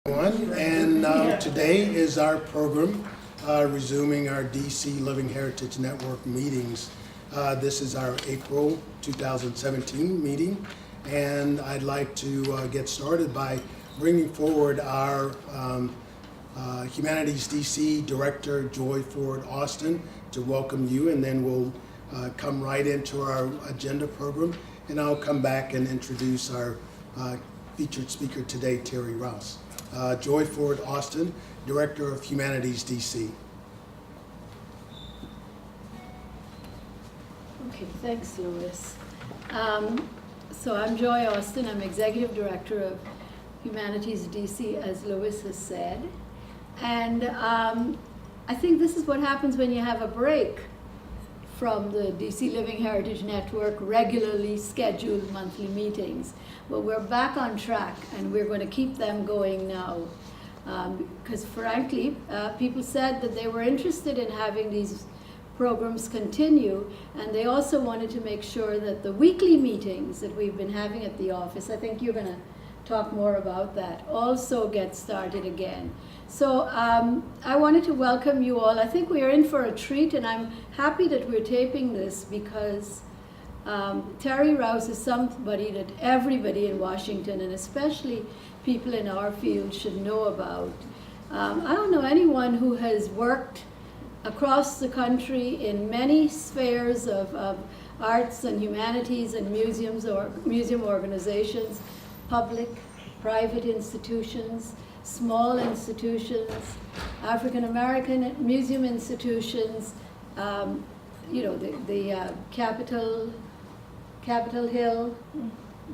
And today is our program resuming our DC Living Heritage Network meetings. This is our April 2017 meeting, and I'd like to get started by bringing forward our HumanititesDC Director, Joy Ford Austin, to welcome you, and then we'll come right into our agenda program, and I'll come back and introduce our featured speaker today, Terrie Rouse. Joy Ford Austin, Director of HumanititesDC. Okay, thanks, Louis. So I'm Joy Austin. I'm Executive Director of HumanititesDC, as Louis has said. And I think this is what happens when you have a break from the DC Living Heritage Network regularly scheduled monthly meetings. But we're back on track, and we're going to keep them going now. Because frankly, people said that they were interested in having these programs continue, and they also wanted to make sure that the weekly meetings that we've been having at the office, I think you're going to talk more about that, also get started again. So I wanted to welcome you all. I think we are in for a treat, and I'm happy that we're taping this because Terrie Rouse is somebody that everybody in Washington, and especially people in our field, should know about. I don't know anyone who has worked across the country in many spheres of arts and humanities and museums or museum organizations, public, private institutions, small institutions, African American museum institutions, you know, the Capitol Hill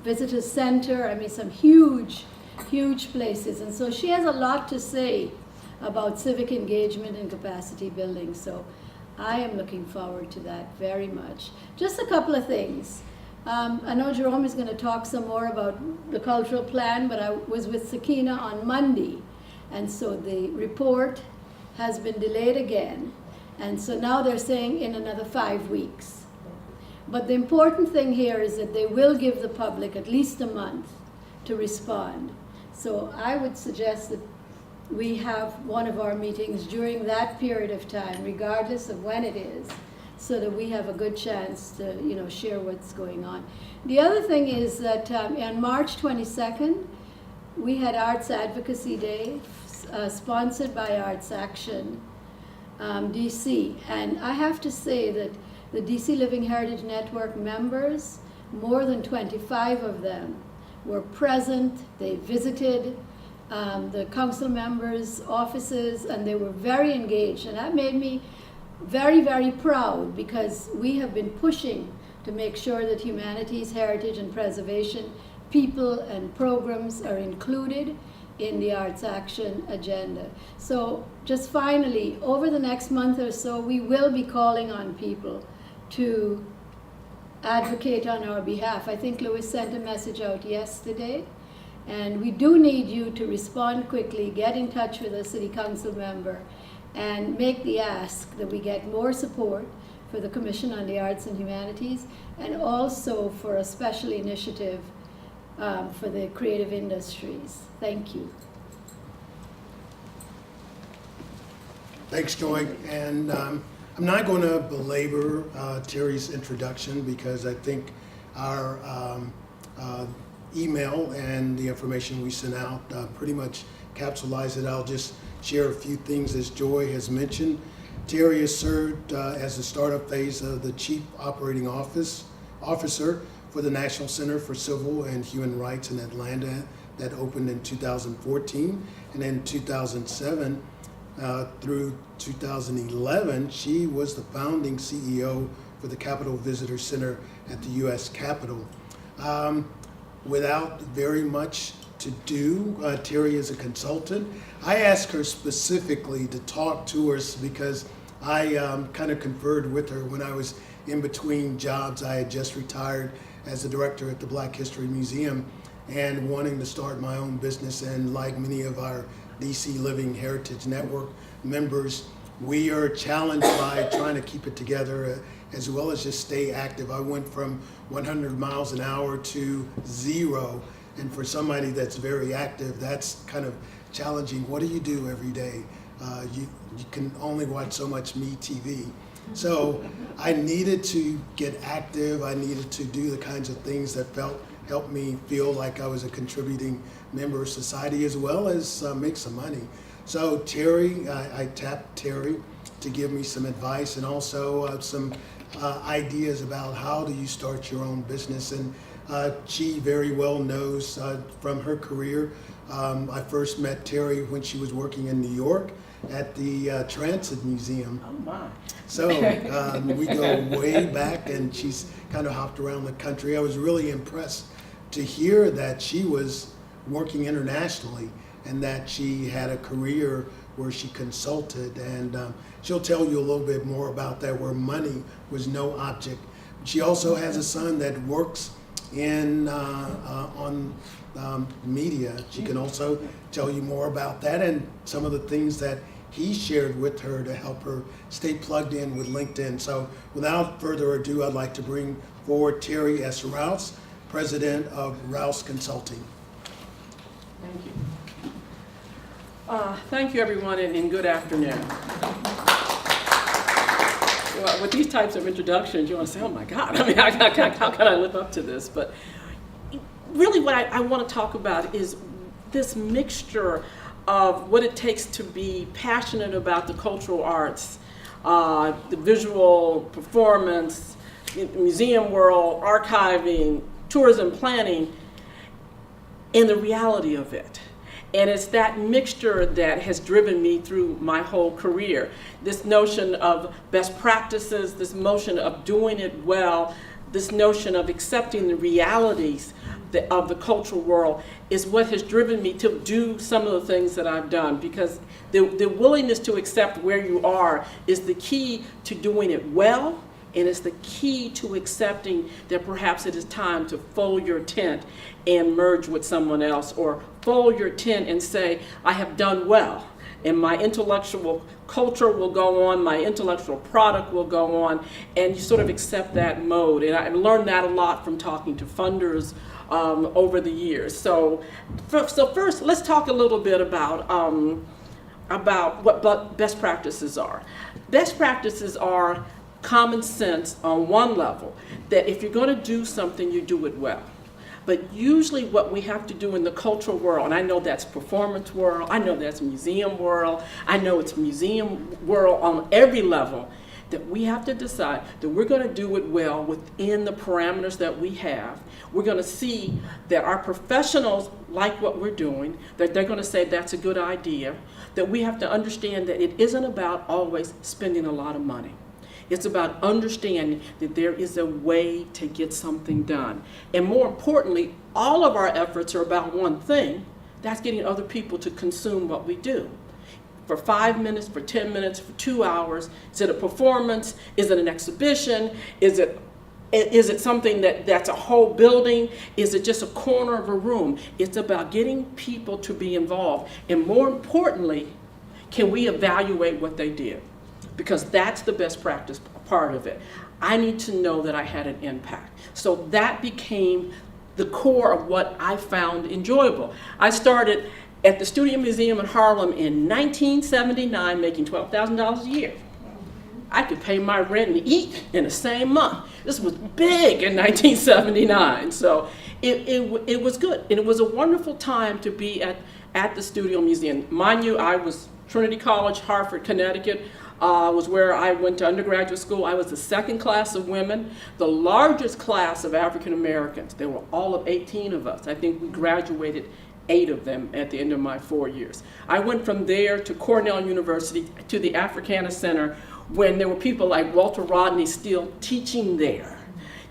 Visitor Center. I mean, some huge places. And so she has a lot to say about civic engagement and capacity building. So I am looking forward to that very much. Just a couple of things. I know Jerome is going to talk some more about the cultural plan, but I was with Sakina on Monday, and so the report has been delayed again. And so now they're saying in another 5 weeks. But the important thing here is that they will give the public at least a month to respond. So I would suggest that we have one of our meetings during that period of time, regardless of when it is, so that we have a good chance to, you know, share what's going on. The other thing is that on March 22nd, we had Arts Advocacy Day, sponsored by Arts Action DC. And I have to say that the DC Living Heritage Network members, more than 25 of them, were present. They visited the council members' offices, and they were very engaged. And that made me very, very proud, because we have been pushing to make sure that humanities, heritage, and preservation people and programs are included in the Arts Action agenda. So just finally, over the next month or so, we will be calling on people to advocate on our behalf. I think Louis sent a message out yesterday, and we do need you to respond quickly, get in touch with a city council member, and make the ask that we get more support for the Commission on the Arts and Humanities, and also for a special initiative for the creative industries. Thank you. Thanks, Joy. And I'm not going to belabor Terrie's introduction, because I think our email and the information we sent out pretty much capsulize it. I'll just share a few things. As Joy has mentioned, Terrie has served as the startup phase of the Chief Operating Officer for the National Center for Civil and Human Rights in Atlanta, that opened in 2014. And in 2007 through 2011, she was the founding CEO for the Capitol Visitor Center at the U.S. Capitol. Without very much to do, Terrie is a consultant. I asked her specifically to talk to us because I kind of conferred with her when I was in between jobs. I had just retired as a director at the Black History Museum and wanting to start my own business. And like many of our DC Living Heritage Network members, we are challenged by trying to keep it together as well as just stay active. I went from 100 miles an hour to 0. And for somebody that's very active, that's kind of challenging. What do you do every day? You can only watch so much Me TV. So I needed to get active. I needed to do the kinds of things that helped me feel like I was a contributing member of society, as well as make some money. So Terrie, I tapped Terrie to give me some advice, and also some ideas about how do you start your own business. And she very well knows from her career. I first met Terrie when she was working in New York at the Transit Museum. Oh my. So we go way back, and she's kind of hopped around the country. I was really impressed to hear that she was working internationally and that she had a career where she consulted, and she'll tell you a little bit more about that, where money was no object. She also has a son that works in on media. She can also tell you more about that and some of the things that he shared with her to help her stay plugged in with LinkedIn. So without further ado, I'd like to bring forward Terrie S. Rouse, President of Rouse Consulting. Thank you. Thank you, everyone, and good afternoon. Well, with these types of introductions, you want to say, oh my God, I mean, how can I live up to this? But really what I want to talk about is this mixture of what it takes to be passionate about the cultural arts, the visual performance, museum world, archiving, tourism planning, and the reality of it. And it's that mixture that has driven me through my whole career. This notion of best practices, this notion of doing it well, this notion of accepting the realities of the cultural world is what has driven me to do some of the things that I've done, because the willingness to accept where you are is the key to doing it well, and it's the key to accepting that perhaps it is time to fold your tent and merge with someone else, or fold your tent and say, I have done well, and my intellectual culture will go on, my intellectual product will go on, and you sort of accept that mode. And I learned that a lot from talking to funders over the years. So first, let's talk a little bit about what best practices are. Best practices are common sense on one level, that if you're going to do something, you do it well. But usually what we have to do in the cultural world, and I know that's performance world, I know that's museum world, I know it's museum world on every level, that we have to decide that we're going to do it well within the parameters that we have. We're going to see that our professionals like what we're doing, that they're going to say that's a good idea, that we have to understand that it isn't about always spending a lot of money. It's about understanding that there is a way to get something done. And more importantly, all of our efforts are about one thing, that's getting other people to consume what we do. For 5 minutes, for 10 minutes, for 2 hours. Is it a performance? Is it an exhibition? Is it something that's a whole building? Is it just a corner of a room? It's about getting people to be involved. And more importantly, can we evaluate what they did? Because that's the best practice part of it. I need to know that I had an impact. So that became the core of what I found enjoyable. I started at the Studio Museum in Harlem in 1979, making $12,000 a year. I could pay my rent and eat in the same month. This was big in 1979, so it was good. And it was a wonderful time to be at the Studio Museum. Mind you, I was Trinity College, Hartford, Connecticut, was where I went to undergraduate school. I was the second class of women, the largest class of African Americans. There were all of 18 of us. I think we graduated 8 of them at the end of my 4 years. I went from there to Cornell University, to the Africana Center, when there were people like Walter Rodney still teaching there.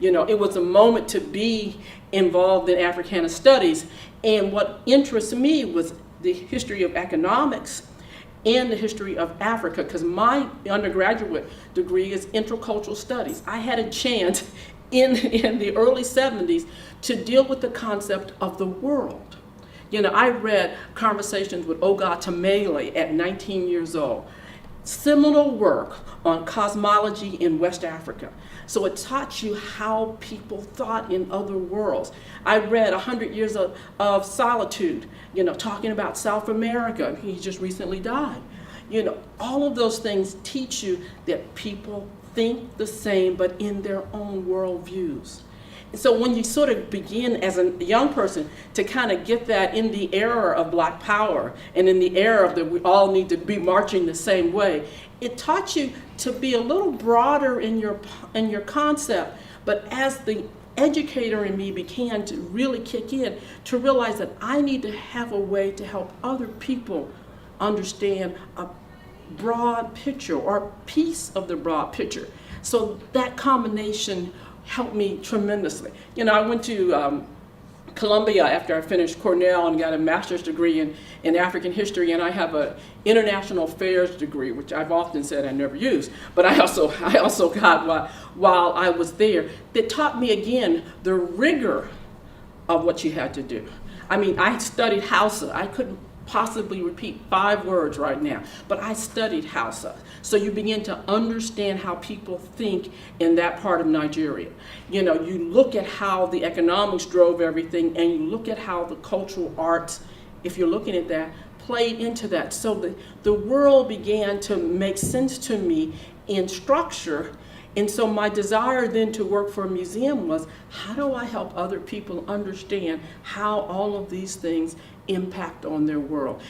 You know, it was a moment to be involved in Africana studies. And what interests me was the history of economics and the history of Africa, because my undergraduate degree is intercultural studies. I had a chance in the early 70s to deal with the concept of the world. You know, I read Conversations with Oga Tamele at 19 years old. Seminal work on cosmology in West Africa. So it taught you how people thought in other worlds. I read 100 Years of Solitude, talking about South America. He just recently died. All of those things teach you that people think the same, but in their own worldviews. So when you sort of begin as a young person to kind of get that in the era of Black Power and in the era of that we all need to be marching the same way, it taught you to be a little broader in your concept. But as the educator in me began to really kick in, to realize that I need to have a way to help other people understand a broad picture or a piece of the broad picture. So that combination helped me tremendously. I went to Columbia after I finished Cornell and got a master's degree in African history, and I have an international affairs degree, which I've often said I never used, but I also got while I was there, that taught me again the rigor of what you had to do. I mean, I studied Hausa. I couldn't possibly repeat 5 words right now, but I studied Hausa. So you begin to understand how people think in that part of Nigeria. You look at how the economics drove everything, and you look at how the cultural arts, if you're looking at that, played into that. So the world began to make sense to me in structure. And so my desire then to work for a museum was, how do I help other people understand how all of these things impact on their world?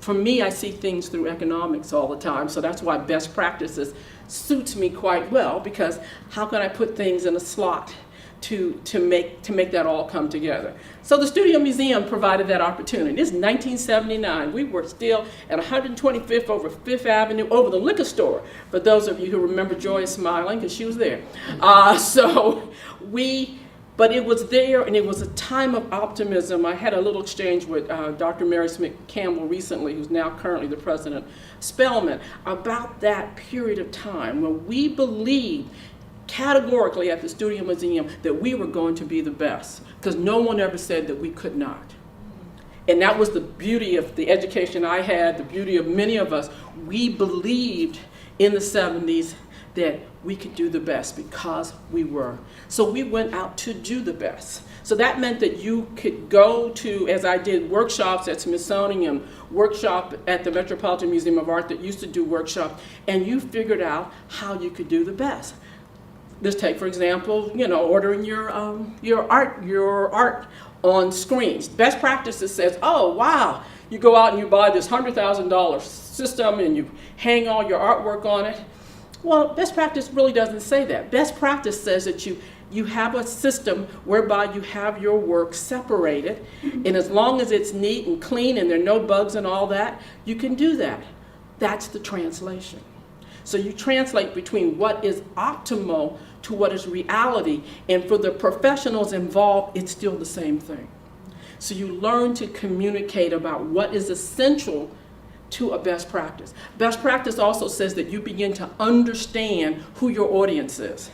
For me, I see things through economics all the time, so that's why best practices suits me quite well, because how can I put things in a slot to make that all come together? So the Studio Museum provided that opportunity. This is 1979. We were still at 125th over 5th Avenue, over the liquor store, for those of you who remember Joy is smiling, because she was there. But it was there, and it was a time of optimism. I had a little exchange with Dr. Mary Smith Campbell recently, who's now currently the president of Spelman, about that period of time when we believed categorically at the Studio Museum that we were going to be the best, because no one ever said that we could not. And that was the beauty of the education I had, the beauty of many of us. We believed in the 70s that we could do the best because we were. So we went out to do the best. So that meant that you could go to, as I did, workshops at Smithsonian, workshop at the Metropolitan Museum of Art that used to do workshops, and you figured out how you could do the best. Let's take, for example, ordering your art on screens. Best practices says, oh, wow, you go out and you buy this $100,000 system and you hang all your artwork on it. Well, best practice really doesn't say that. Best practice says that you have a system whereby you have your work separated, and as long as it's neat and clean and there are no bugs and all that, you can do that. That's the translation. So you translate between what is optimal to what is reality, and for the professionals involved, it's still the same thing. So you learn to communicate about what is essential to a best practice. Best practice also says that you begin to understand who your audience is.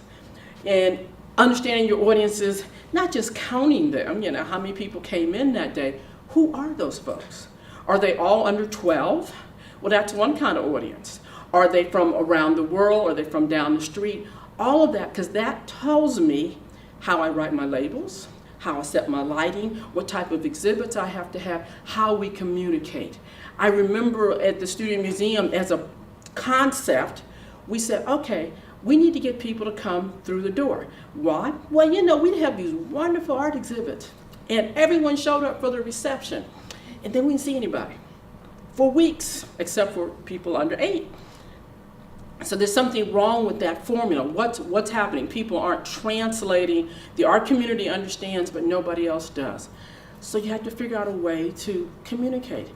And understanding your audience is not just counting them, how many people came in that day. Who are those folks? Are they all under 12? Well, that's one kind of audience. Are they from around the world? Are they from down the street? All of that, because that tells me how I write my labels, how I set my lighting, what type of exhibits I have to have, how we communicate. I remember at the Studio Museum, as a concept, we said, okay, we need to get people to come through the door. Why? Well, we'd have these wonderful art exhibits, and everyone showed up for the reception, and then we didn't see anybody for weeks, except for people under 8. So there's something wrong with that formula. What's happening? People aren't translating. The art community understands, but nobody else does. So you had to figure out a way to communicate.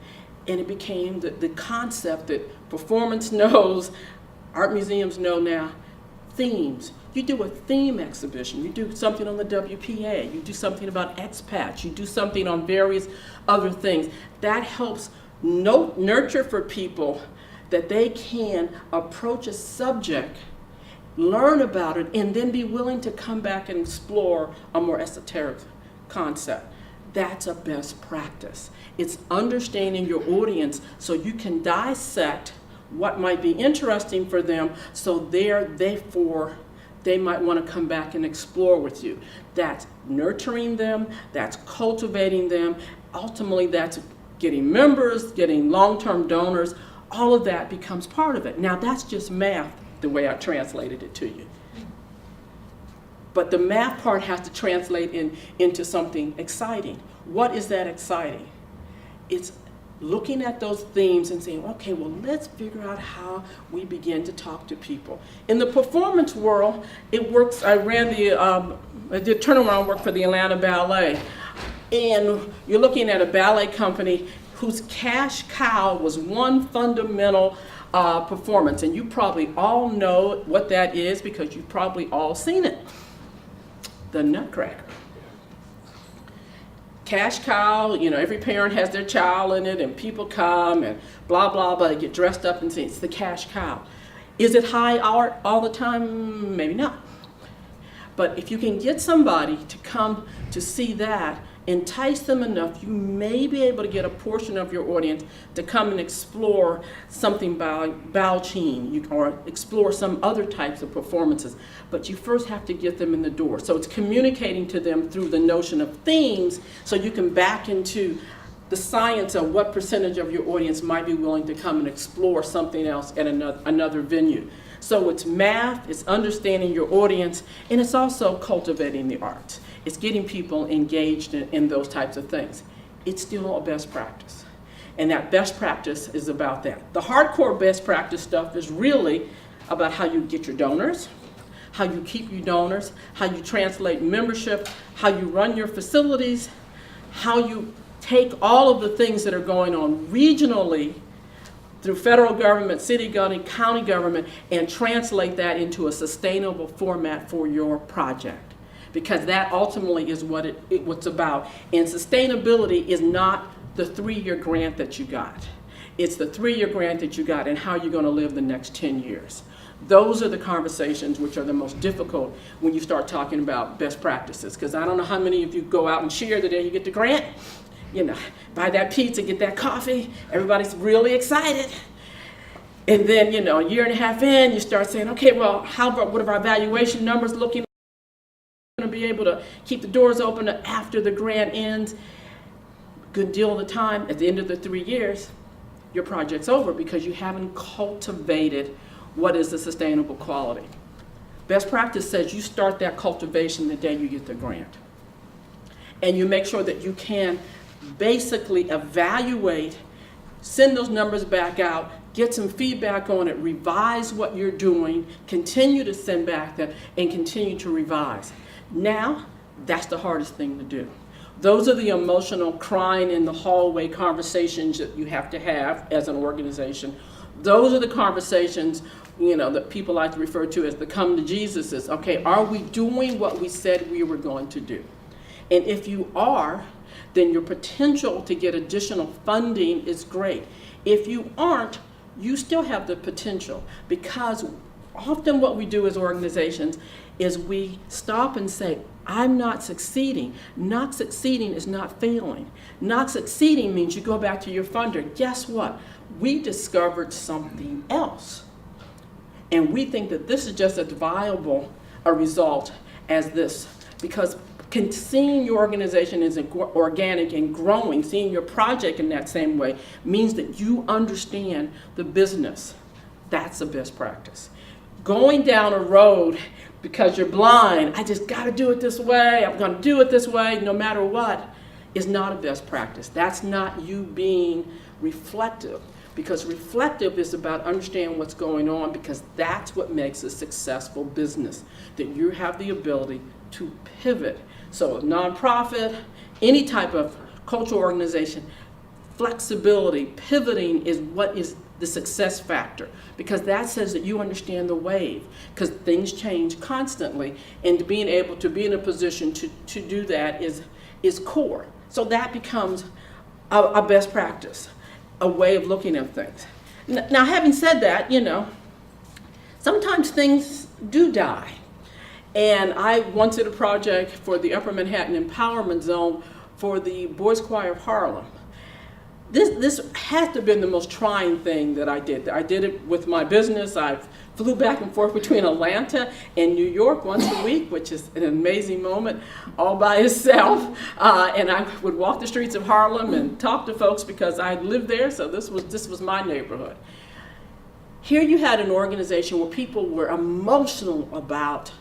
And it became the concept that performance knows, art museums know now, themes. You do a theme exhibition. You do something on the WPA. You do something about expats. You do something on various other things. That helps nurture for people that they can approach a subject, learn about it, and then be willing to come back and explore a more esoteric concept. That's a best practice. It's understanding your audience so you can dissect what might be interesting for them, so therefore they might want to come back and explore with you. That's nurturing them, that's cultivating them, ultimately that's getting members, getting long-term donors, all of that becomes part of it. Now that's just math, the way I translated it to you. But the math part has to translate into something exciting. What is that exciting? It's looking at those themes and saying, okay, well, let's figure out how we begin to talk to people. In the performance world, it works. I did turnaround work for the Atlanta Ballet. And you're looking at a ballet company whose cash cow was one fundamental performance. And you probably all know what that is because you've probably all seen it. The Nutcracker. Cash cow, every parent has their child in it and people come and blah, blah, blah, get dressed up and say it's the cash cow. Is it high art all the time? Maybe not. But if you can get somebody to come to see that, entice them enough, you may be able to get a portion of your audience to come and explore something by Baoqing or explore some other types of performances. But you first have to get them in the door. So it's communicating to them through the notion of themes so you can back into the science of what percentage of your audience might be willing to come and explore something else at another venue. So it's math, it's understanding your audience, and it's also cultivating the arts. It's getting people engaged in those types of things. It's still a best practice. And that best practice is about that. The hardcore best practice stuff is really about how you get your donors, how you keep your donors, how you translate membership, how you run your facilities, how you take all of the things that are going on regionally through federal government, city government, county government, and translate that into a sustainable format for your project. Because that ultimately is what what's about. And sustainability is not the 3-year grant that you got. It's the 3-year grant that you got and how you're going to live the next 10 years. Those are the conversations which are the most difficult when you start talking about best practices. Because I don't know how many of you go out and cheer the day you get the grant. Buy that pizza, get that coffee, everybody's really excited. And then, a year and a half in, you start saying, okay, well, what are our valuation numbers looking? Going to be able to keep the doors open after the grant ends. Good deal of the time, at the end of the 3 years, your project's over because you haven't cultivated what is the sustainable quality. Best practice says you start that cultivation the day you get the grant. And you make sure that you can basically evaluate, send those numbers back out, get some feedback on it, revise what you're doing, continue to send back that, and continue to revise. Now, that's the hardest thing to do. Those are the emotional crying in the hallway conversations that you have to have as an organization. Those are the conversations, that people like to refer to as the come to Jesuses. Okay, are we doing what we said we were going to do? And if you are, then your potential to get additional funding is great. If you aren't, you still have the potential, because often what we do as organizations is we stop and say, I'm not succeeding. Not succeeding is not failing. Not succeeding means you go back to your funder. Guess what? We discovered something else. And we think that this is just as viable a result as this. Because seeing your organization as organic and growing, seeing your project in that same way, means that you understand the business. That's a best practice. Going down a road because you're blind, I just got to do it this way, I'm going to do it this way, no matter what, is not a best practice. That's not you being reflective. Because reflective is about understanding what's going on, because that's what makes a successful business, that you have the ability to pivot. So a nonprofit, any type of cultural organization, flexibility, pivoting is what is the success factor, because that says that you understand the wave, because things change constantly, and being able to be in a position to do that is core. So that becomes a best practice, a way of looking at things. Now, having said that, sometimes things do die. And I once did a project for the Upper Manhattan Empowerment Zone for the Boys Choir of Harlem. This has to have been the most trying thing that I did. I did it with my business. I flew back and forth between Atlanta and New York once a week, which is an amazing moment all by itself. And I would walk the streets of Harlem and talk to folks because I lived there, so this was my neighborhood. Here you had an organization where people were emotional about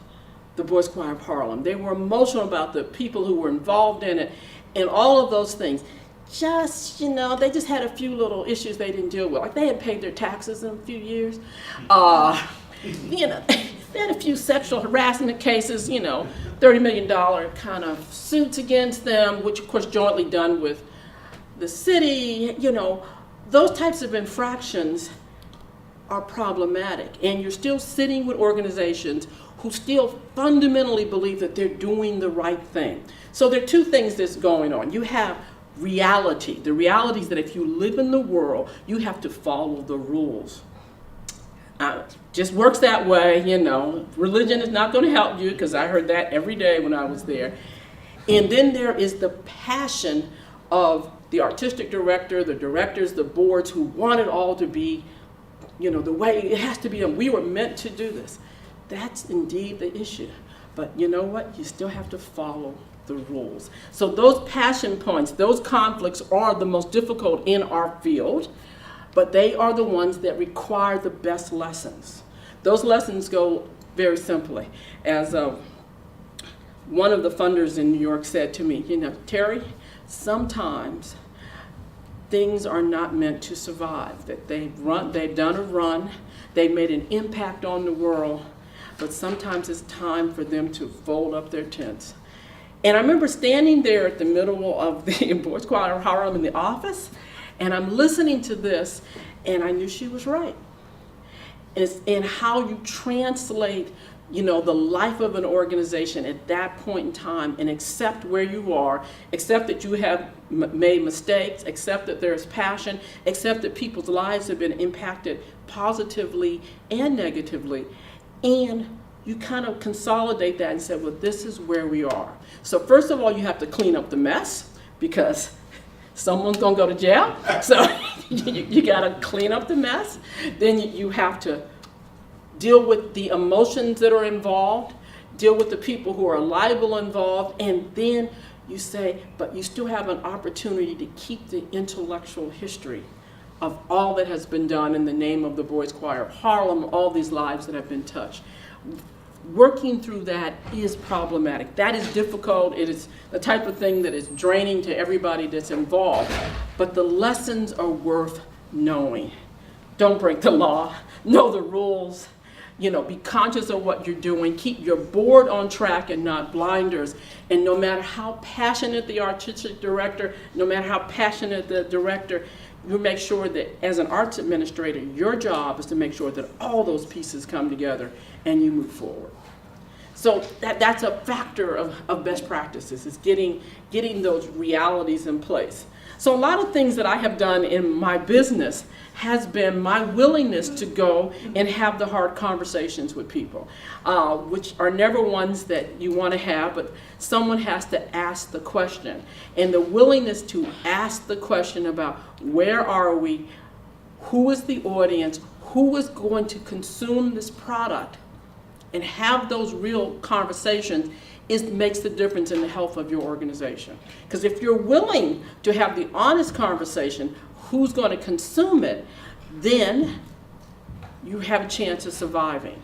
the Boys Choir of Harlem. They were emotional about the people who were involved in it and all of those things. Just, they just had a few little issues they didn't deal with. Like they hadn't paid their taxes in a few years. They had a few sexual harassment cases, $30 million kind of suits against them, which of course jointly done with the city. Those types of infractions are problematic. And you're still sitting with organizations who still fundamentally believe that they're doing the right thing. So there are two things that's going on. You have reality. The reality is that if you live in the world, you have to follow the rules. Just works that way, Religion is not going to help you, because I heard that every day when I was there. And then there is the passion of the artistic director, the directors, the boards who want it all to be, the way it has to be done. We were meant to do this. That's indeed the issue. But you know what? You still have to follow the rules. So those passion points, those conflicts are the most difficult in our field, but they are the ones that require the best lessons. Those lessons go very simply. As one of the funders in New York said to me, Terrie, sometimes things are not meant to survive, that they've done a run, they've made an impact on the world, but sometimes it's time for them to fold up their tents. And I remember standing there at the middle of the Boys Choir of Harlem in the office, and I'm listening to this, and I knew she was right. And how you translate, the life of an organization at that point in time and accept where you are, accept that you have made mistakes, accept that there's passion, accept that people's lives have been impacted positively and negatively, and you kind of consolidate that and say, well, this is where we are. So first of all, you have to clean up the mess, because someone's going to go to jail. So you got to clean up the mess. Then you have to deal with the emotions that are involved, deal with the people who are liable involved, and then you say, but you still have an opportunity to keep the intellectual history of all that has been done in the name of the Boys Choir of Harlem, all these lives that have been touched. Working through that is problematic. That is difficult. It is the type of thing that is draining to everybody that's involved. But the lessons are worth knowing. Don't break the law. Know the rules. Be conscious of what you're doing. Keep your board on track and not blinders. And no matter how passionate the artistic director, no matter how passionate the director, you make sure that as an arts administrator, your job is to make sure that all those pieces come together and you move forward. So that's a factor of best practices, is getting those realities in place. So a lot of things that I have done in my business has been my willingness to go and have the hard conversations with people, which are never ones that you want to have, but someone has to ask the question. And the willingness to ask the question about where are we, who is the audience, who is going to consume this product, and have those real conversations makes the difference in the health of your organization. Because if you're willing to have the honest conversation, who's going to consume it, then you have a chance of surviving.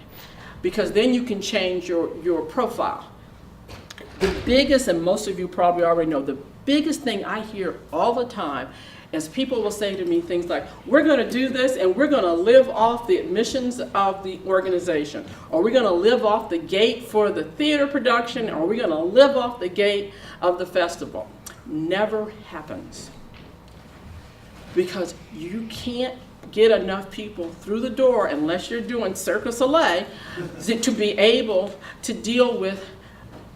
Because then you can change your profile. The biggest, and most of you probably already know, the biggest thing I hear all the time is people will say to me things like, we're going to do this and we're going to live off the admissions of the organization, or we're going to live off the gate for the theater production, or we're going to live off the gate of the festival. Never happens. Because you can't get enough people through the door unless you're doing Cirque du Soleil to be able to deal with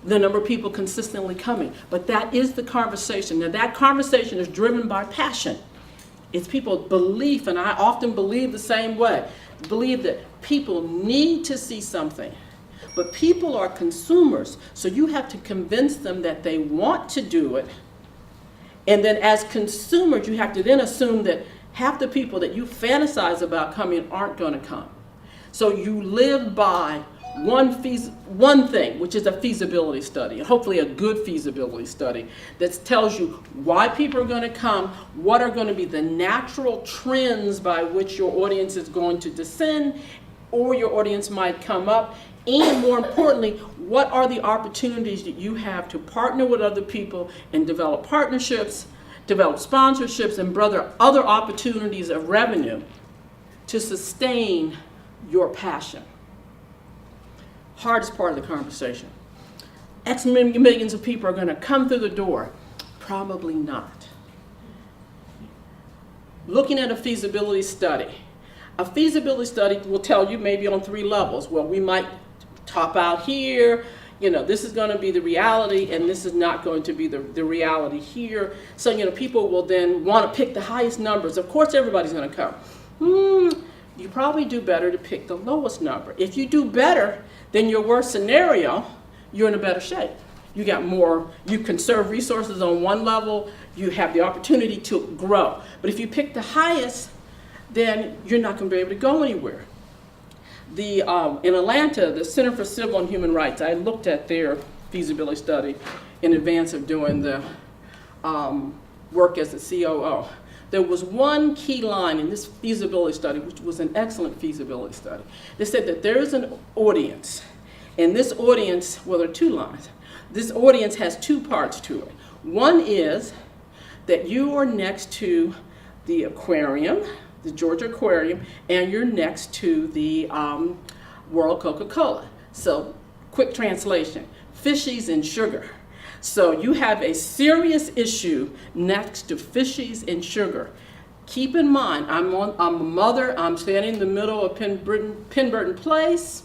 the number of people consistently coming. But that is the conversation. Now that conversation is driven by passion. It's people's belief, and I often believe the same way. Believe that people need to see something. But people are consumers, so you have to convince them that they want to do it, And then as consumers, you have to then assume that half the people that you fantasize about coming aren't going to come. So you live by one thing, which is a feasibility study, and hopefully a good feasibility study that tells you why people are going to come, what are going to be the natural trends by which your audience is going to descend, or your audience might come up, and more importantly, what are the opportunities that you have to partner with other people and develop partnerships, develop sponsorships, and other opportunities of revenue to sustain your passion. Hardest part of the conversation. X millions of people are going to come through the door. Probably not. Looking at a feasibility study. A feasibility study will tell you maybe on 3 levels. Well, we might top out here. This is going to be the reality, and this is not going to be the reality here. So, people will then want to pick the highest numbers. Of course, everybody's going to come. You probably do better to pick the lowest number. If you do better than your worst scenario, you're in a better shape. You got more, you conserve resources on one level, you have the opportunity to grow. But if you pick the highest, then you're not going to be able to go anywhere. In Atlanta, the Center for Civil and Human Rights, I looked at their feasibility study in advance of doing the work as the COO. There was one key line in this feasibility study, which was an excellent feasibility study. They said that there is an audience, and this audience, well, there are 2 lines. This audience has 2 parts to it. One is that you are next to the aquarium, the Georgia Aquarium, and you're next to the World Coca-Cola. So, quick translation, fishies and sugar. So you have a serious issue next to fishies and sugar. Keep in mind, I'm a mother, I'm standing in the middle of Penn Place.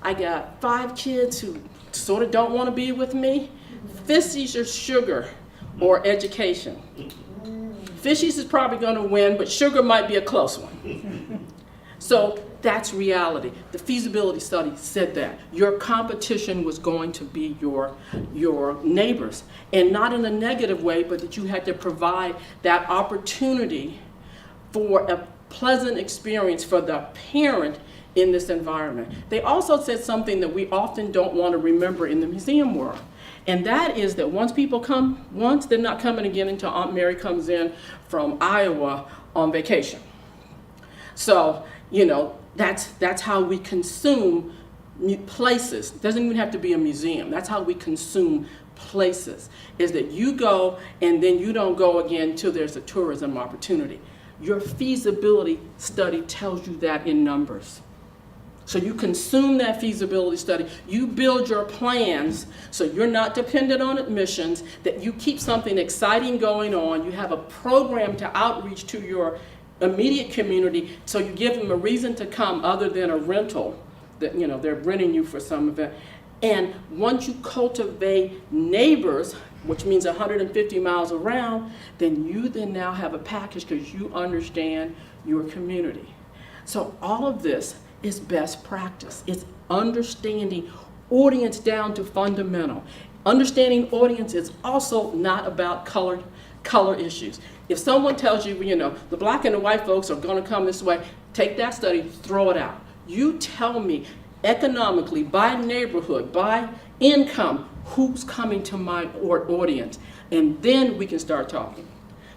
I got 5 kids who sort of don't want to be with me. Fishies or sugar or education. Fishies is probably going to win, but sugar might be a close one. So that's reality. The feasibility study said that. Your competition was going to be your neighbors. And not in a negative way, but that you had to provide that opportunity for a pleasant experience for the parent in this environment. They also said something that we often don't want to remember in the museum world. And that is that once people come once, they're not coming again until Aunt Mary comes in from Iowa on vacation. So, that's how we consume places. It doesn't even have to be a museum. That's how we consume places, is that you go and then you don't go again till there's a tourism opportunity. Your feasibility study tells you that in numbers. So you consume that feasibility study, you build your plans so you're not dependent on admissions, that you keep something exciting going on, you have a program to outreach to your immediate community, so you give them a reason to come other than a rental, that they're renting you for some event. And once you cultivate neighbors, which means 150 miles around, then you now have a package because you understand your community. So all of this is best practice. It's understanding audience down to fundamental. Understanding audience is also not about color issues. If someone tells you, the black and the white folks are going to come this way, take that study, throw it out. You tell me economically, by neighborhood, by income, who's coming to my audience, and then we can start talking.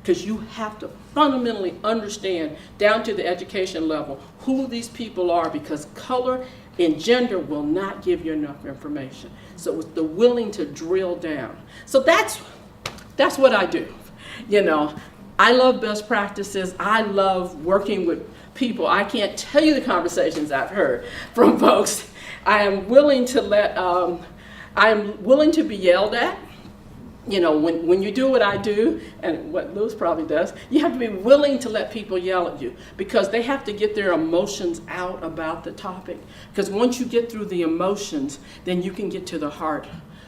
Because you have to fundamentally understand, down to the education level, who these people are, because color and gender will not give you enough information. So it's the willing to drill down. So that's what I do. I love best practices. I love working with people. I can't tell you the conversations I've heard from folks. I am willing to be yelled at. When you do what I do, and what Lewis probably does, you have to be willing to let people yell at you, because they have to get their emotions out about the topic. Because once you get through the emotions, then you can get to the heart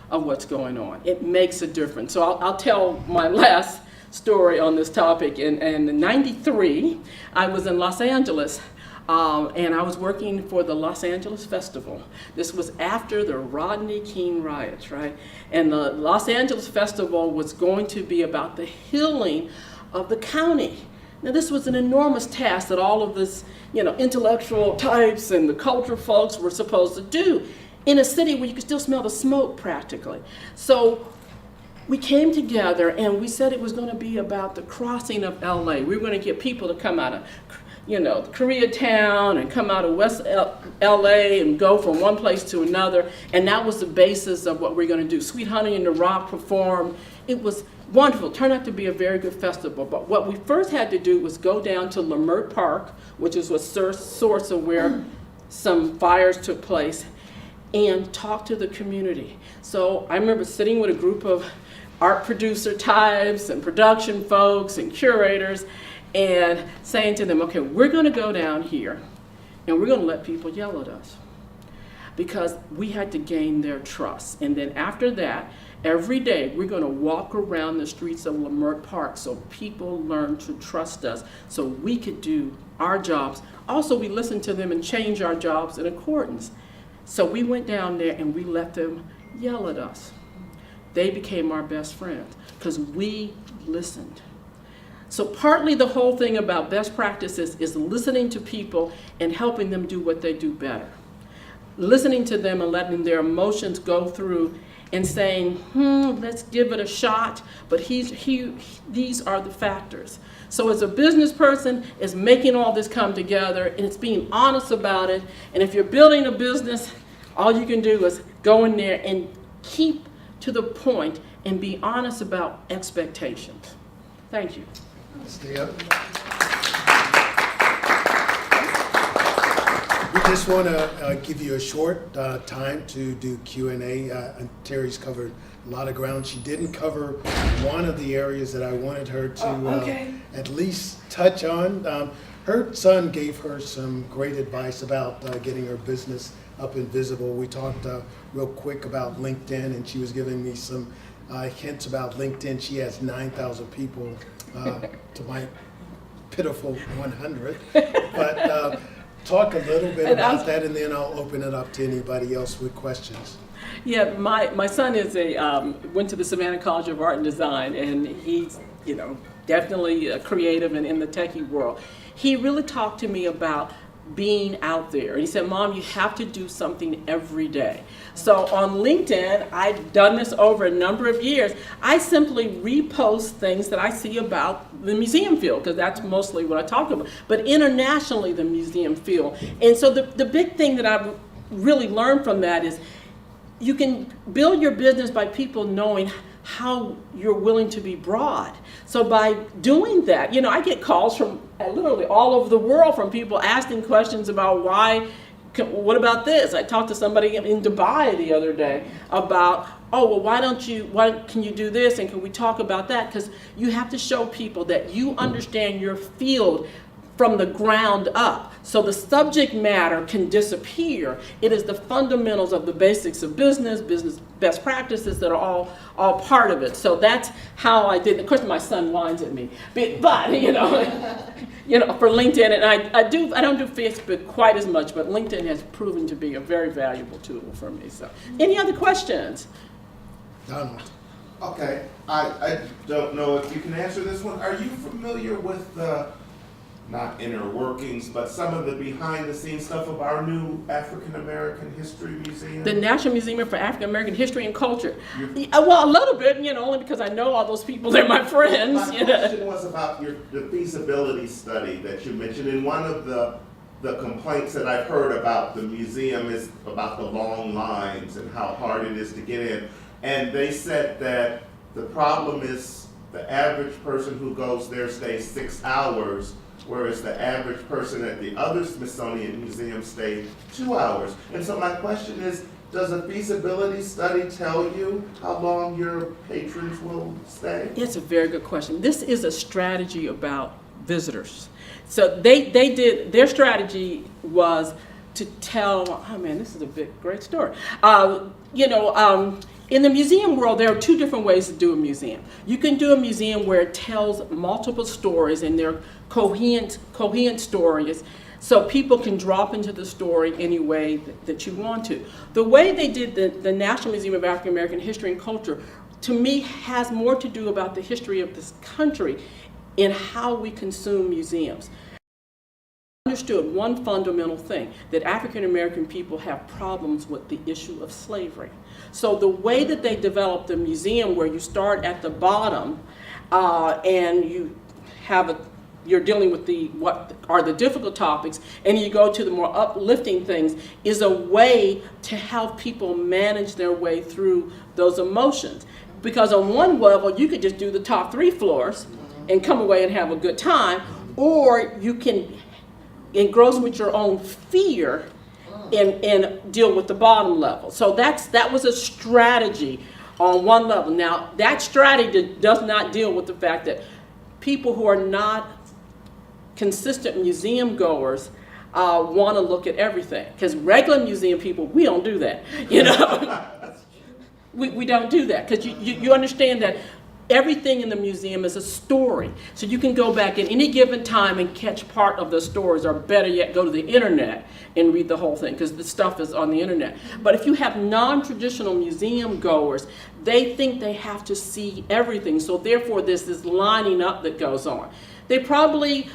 of what's going on. It makes a difference. So I'll tell my last story on this topic. In '93, I was in Los Angeles and I was working for the Los Angeles Festival. This was after the Rodney King riots, right? And the Los Angeles Festival was going to be about the healing of the county. Now this was an enormous task that all of this, intellectual types and the culture folks were supposed to do in a city where you could still smell the smoke practically. So we came together and we said it was going to be about the crossing of LA. We were going to get people to come out of Koreatown and come out of West LA and go from one place to another. And that was the basis of what we're going to do. Sweet Honey and the Rock performed. It was wonderful. It turned out to be a very good festival. But what we first had to do was go down to Leimert Park, which is a source of where some fires took place, and talk to the community. So I remember sitting with a group of art producer types and production folks and curators and saying to them, okay, we're going to go down here and we're going to let people yell at us, because we had to gain their trust. And then after that, every day we're going to walk around the streets of Leimert Park so people learn to trust us so we could do our jobs. Also, we listened to them and changed our jobs in accordance. So we went down there and we let them yell at us. They became our best friends because we listened. So partly the whole thing about best practices is listening to people and helping them do what they do better. Listening to them and letting their emotions go through and saying, let's give it a shot, but these are the factors. So as a business person, it's making all this come together and it's being honest about it. And if you're building a business, all you can do is go in there and keep to the point and be honest about expectations. Thank you. Stay up. We just want to give you a short time to do Q&A. Terry's covered a lot of ground. She didn't cover one of the areas that I wanted her to at least touch on. Her son gave her some great advice about getting her business up and visible. We talked real quick about LinkedIn, and she was giving me some hints about LinkedIn. She has 9,000 people to my pitiful 100. But talk a little bit about that, and then I'll open it up to anybody else with questions. Yeah, my son is went to the Savannah College of Art and Design, and he's definitely creative and in the techie world. He really talked to me about being out there. And he said, Mom, you have to do something every day. So on LinkedIn, I've done this over a number of years. I simply repost things that I see about the museum field, because that's mostly what I talk about, but internationally the museum field. And so the big thing that I've really learned from that is you can build your business by people knowing how you're willing to be broad. So by doing that, I get calls from literally all over the world from people asking questions about what about this? I talked to somebody in Dubai the other day about, why can you do this, and can we talk about that? Because you have to show people that you understand your field from the ground up. So the subject matter can disappear. It is the fundamentals of the basics of business best practices that are all part of it. So that's how I did. Of course, my son whines at me, but for LinkedIn, and I don't do Facebook quite as much, but LinkedIn has proven to be a very valuable tool for me. So, any other questions? Donald. Okay, I don't know if you can answer this one. Are you familiar with the, not inner workings, but some of the behind-the-scenes stuff of our new African American History Museum? The National Museum for African American History and Culture. Well, a little bit, only because I know all those people. They're my friends. My question was about the feasibility study that you mentioned. And one of the complaints that I've heard about the museum is about the long lines and how hard it is to get in. And they said that the problem is the average person who goes there stays 6 hours, whereas the average person at the other Smithsonian Museum stayed 2 hours. And so my question is, does a feasibility study tell you how long your patrons will stay? It's a very good question. This is a strategy about visitors. So they did, their strategy was to tell, this is a great story. In the museum world, there are two different ways to do a museum. You can do a museum where it tells multiple stories and they're coherent stories So people can drop into the story any way that you want to. The way they did the National Museum of African American History and Culture, to me, has more to do about the history of this country and how we consume museums. Understood one fundamental thing, that African American people have problems with the issue of slavery. So the way that they developed the museum, where you start at the bottom and you're dealing with what are the difficult topics, and you go to the more uplifting things, is a way to help people manage their way through those emotions. Because on one level, you could just do the top 3 floors and come away and have a good time, or you can engross with your own fear and deal with the bottom level. So that was a strategy on one level. Now, that strategy does not deal with the fact that people who are not consistent museum goers want to look at everything. Because regular museum people, we don't do that, you know. we don't do that, because you understand that everything in the museum is a story. So you can go back at any given time and catch part of the stories, or better yet, go to the internet and read the whole thing, because the stuff is on the internet. But if you have non-traditional museum goers, they think they have to see everything. So therefore, there's this lining up that goes on. They probably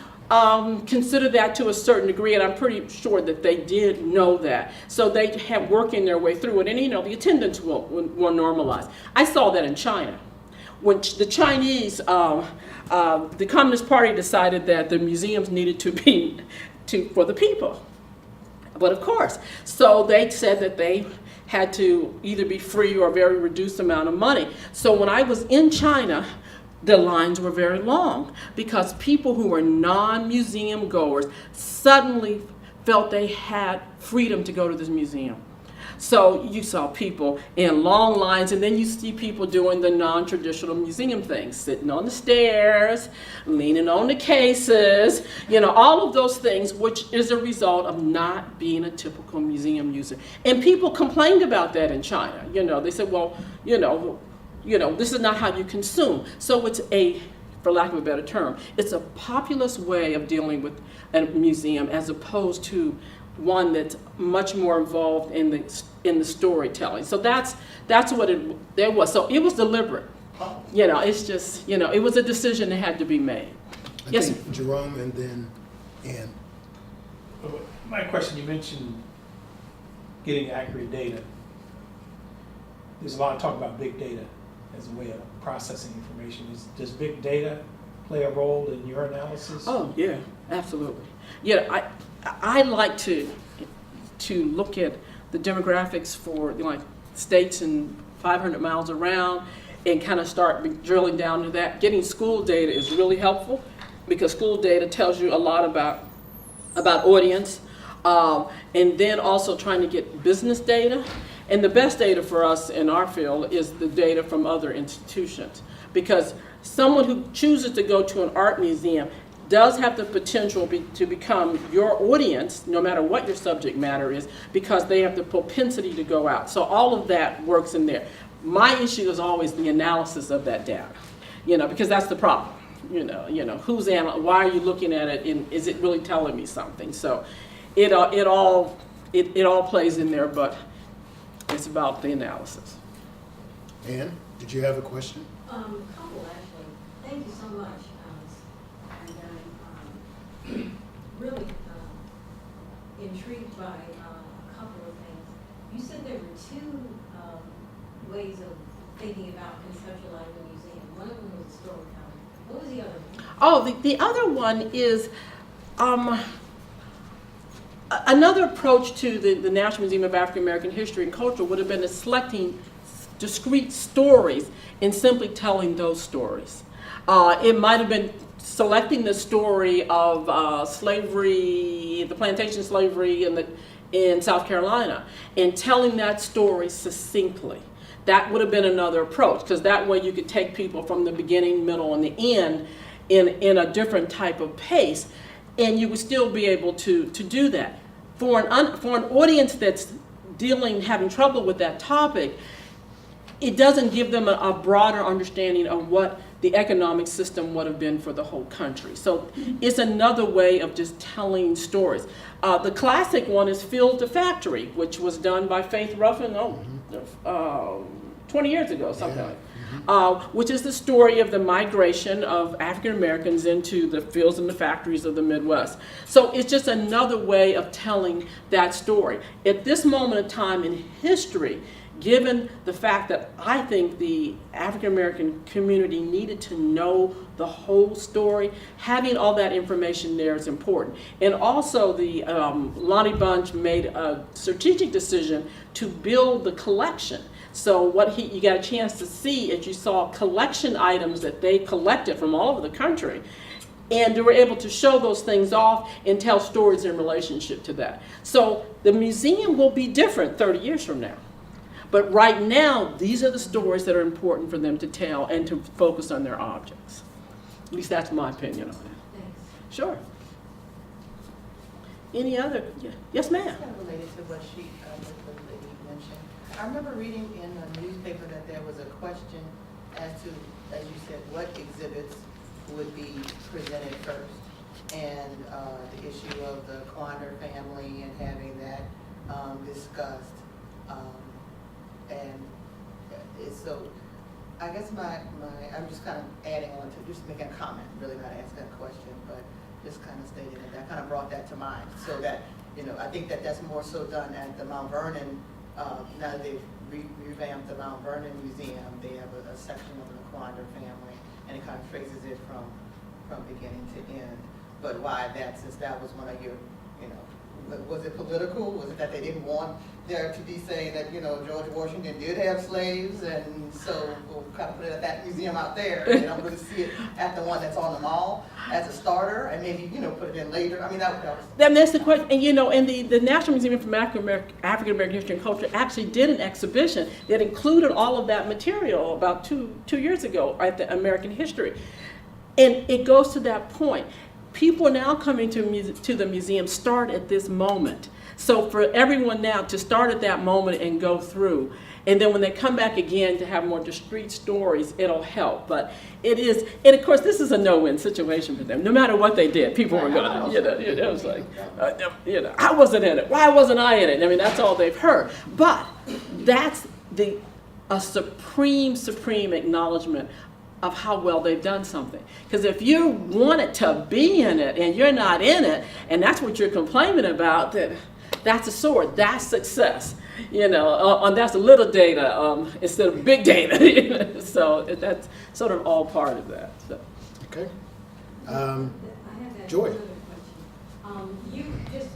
consider that to a certain degree, and I'm pretty sure that they did know that. So they have working their way through it, and the attendance will normalize. I saw that in China. When the Chinese, the Communist Party decided that the museums needed to be for the people. But of course, so they said that they had to either be free or a very reduced amount of money. So when I was in China, the lines were very long, because people who were non-museum goers suddenly felt they had freedom to go to this museum. So you saw people in long lines, and then you see people doing the non-traditional museum things, sitting on the stairs, leaning on the cases, all of those things, which is a result of not being a typical museum user. And people complained about that in China. They said, well, this is not how you consume. So it's for lack of a better term, it's a populist way of dealing with a museum, as opposed to one that's much more involved in the storytelling. So that's what it was. So it was deliberate. It's just, it was a decision that had to be made. I think Jerome, and then Ann. My question, you mentioned getting accurate data. There's a lot of talk about big data as a way of processing information. Does big data play a role in your analysis? Oh yeah, absolutely. I like to look at the demographics for states and 500 miles around, and kind of start drilling down to that. Getting school data is really helpful, because school data tells you a lot about audience, and then also trying to get business data. And the best data for us in our field is the data from other institutions, because someone who chooses to go to an art museum does have the potential to become your audience, no matter what your subject matter is, because they have the propensity to go out. So all of that works in there. My issue is always the analysis of that data, because that's the problem. Why are you looking at it, and is it really telling me something? So it all plays in there, but it's about the analysis. Ann, did you have a question? Couple actually. Thank you so much, Alice. And I'm really intrigued by a couple of things. You said there were 2 ways of thinking about conceptualizing the museum. One of them was storytelling. What was the other one? Oh, the other one is another approach to the National Museum of African American History and Culture would have been selecting discrete stories and simply telling those stories. It might have been selecting the story of slavery, the plantation slavery in South Carolina, and telling that story succinctly. That would have been another approach, because that way you could take people from the beginning, middle, and the end in a different type of pace, and you would still be able to do that. For an audience that's having trouble with that topic, it doesn't give them a broader understanding of what the economic system would have been for the whole country. So it's another way of just telling stories. The classic one is Field to Factory, which was done by Faith Ruffin 20 years ago, something like that. Which is the story of the migration of African Americans into the fields and the factories of the Midwest. So it's just another way of telling that story. At this moment of time in history, given the fact that I think the African American community needed to know the whole story, having all that information there is important. And also the Lonnie Bunch made a strategic decision to build the collection. So what you got a chance to see is you saw collection items that they collected from all over the country. And they were able to show those things off and tell stories in relationship to that. So the museum will be different 30 years from now. But right now, these are the stories that are important for them to tell and to focus on their objects. At least that's my opinion on it. Thanks. Sure. Any other? Yes, ma'am. It's kind of related to what the lady mentioned. I remember reading in a newspaper that there was a question as to, as you said, what exhibits would be presented first. And the issue of the Quander family and having that discussed. So I guess I'm just kind of adding on to, just making a comment, really not asking a question, but just kind of stating that kind of brought that to mind. So that, I think that's more so done at the Mount Vernon, now that they've revamped the Mount Vernon Museum, they have a section of the Quander family, and it kind of traces it from beginning to end. But why that, since that was one of your, was it political? Was it that they didn't want there to be saying that, George Washington did have slaves, and so we'll kind of put it at that museum out there, and I'm going to see it at the one that's on the mall as a starter, and maybe, put it in later. I mean, that was... That's the question. And, and the National Museum for African American History and Culture actually did an exhibition that included all of that material about two years ago at the American History. And it goes to that point. People are now coming to the museum start at this moment. So for everyone now to start at that moment and go through, and then when they come back again to have more discrete stories, it'll help. But it is, and of course this is a no-win situation for them. No matter what they did, people were gonna, it was like, I wasn't in it. Why wasn't I in it? I mean, that's all they've heard. But that's a supreme acknowledgement of how well they've done something. Because if you wanted to be in it and you're not in it, and that's what you're complaining about, that's a sword, that's success. That's a little data instead of big data. So that's sort of all part of that. So. Okay. I have Joy. another question. You just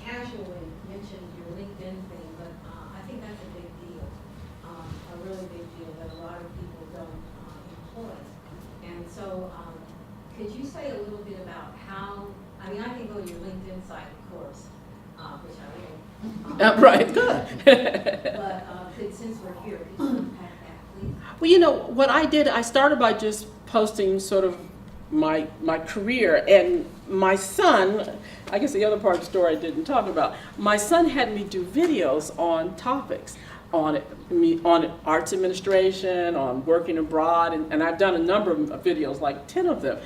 casually mentioned your LinkedIn thing, but I think that's a big deal, a really big deal that a lot of people don't employ. And so could you say a little bit about how, I can go to your LinkedIn site, of course, which I will. Right, good. But since we're here, could you unpack that, please? Well, what I did, I started by just posting sort of my career, and my son, I guess the other part of the story I didn't talk about, my son had me do videos on topics, on arts administration, on working abroad, and I've done a number of videos, like 10 of them.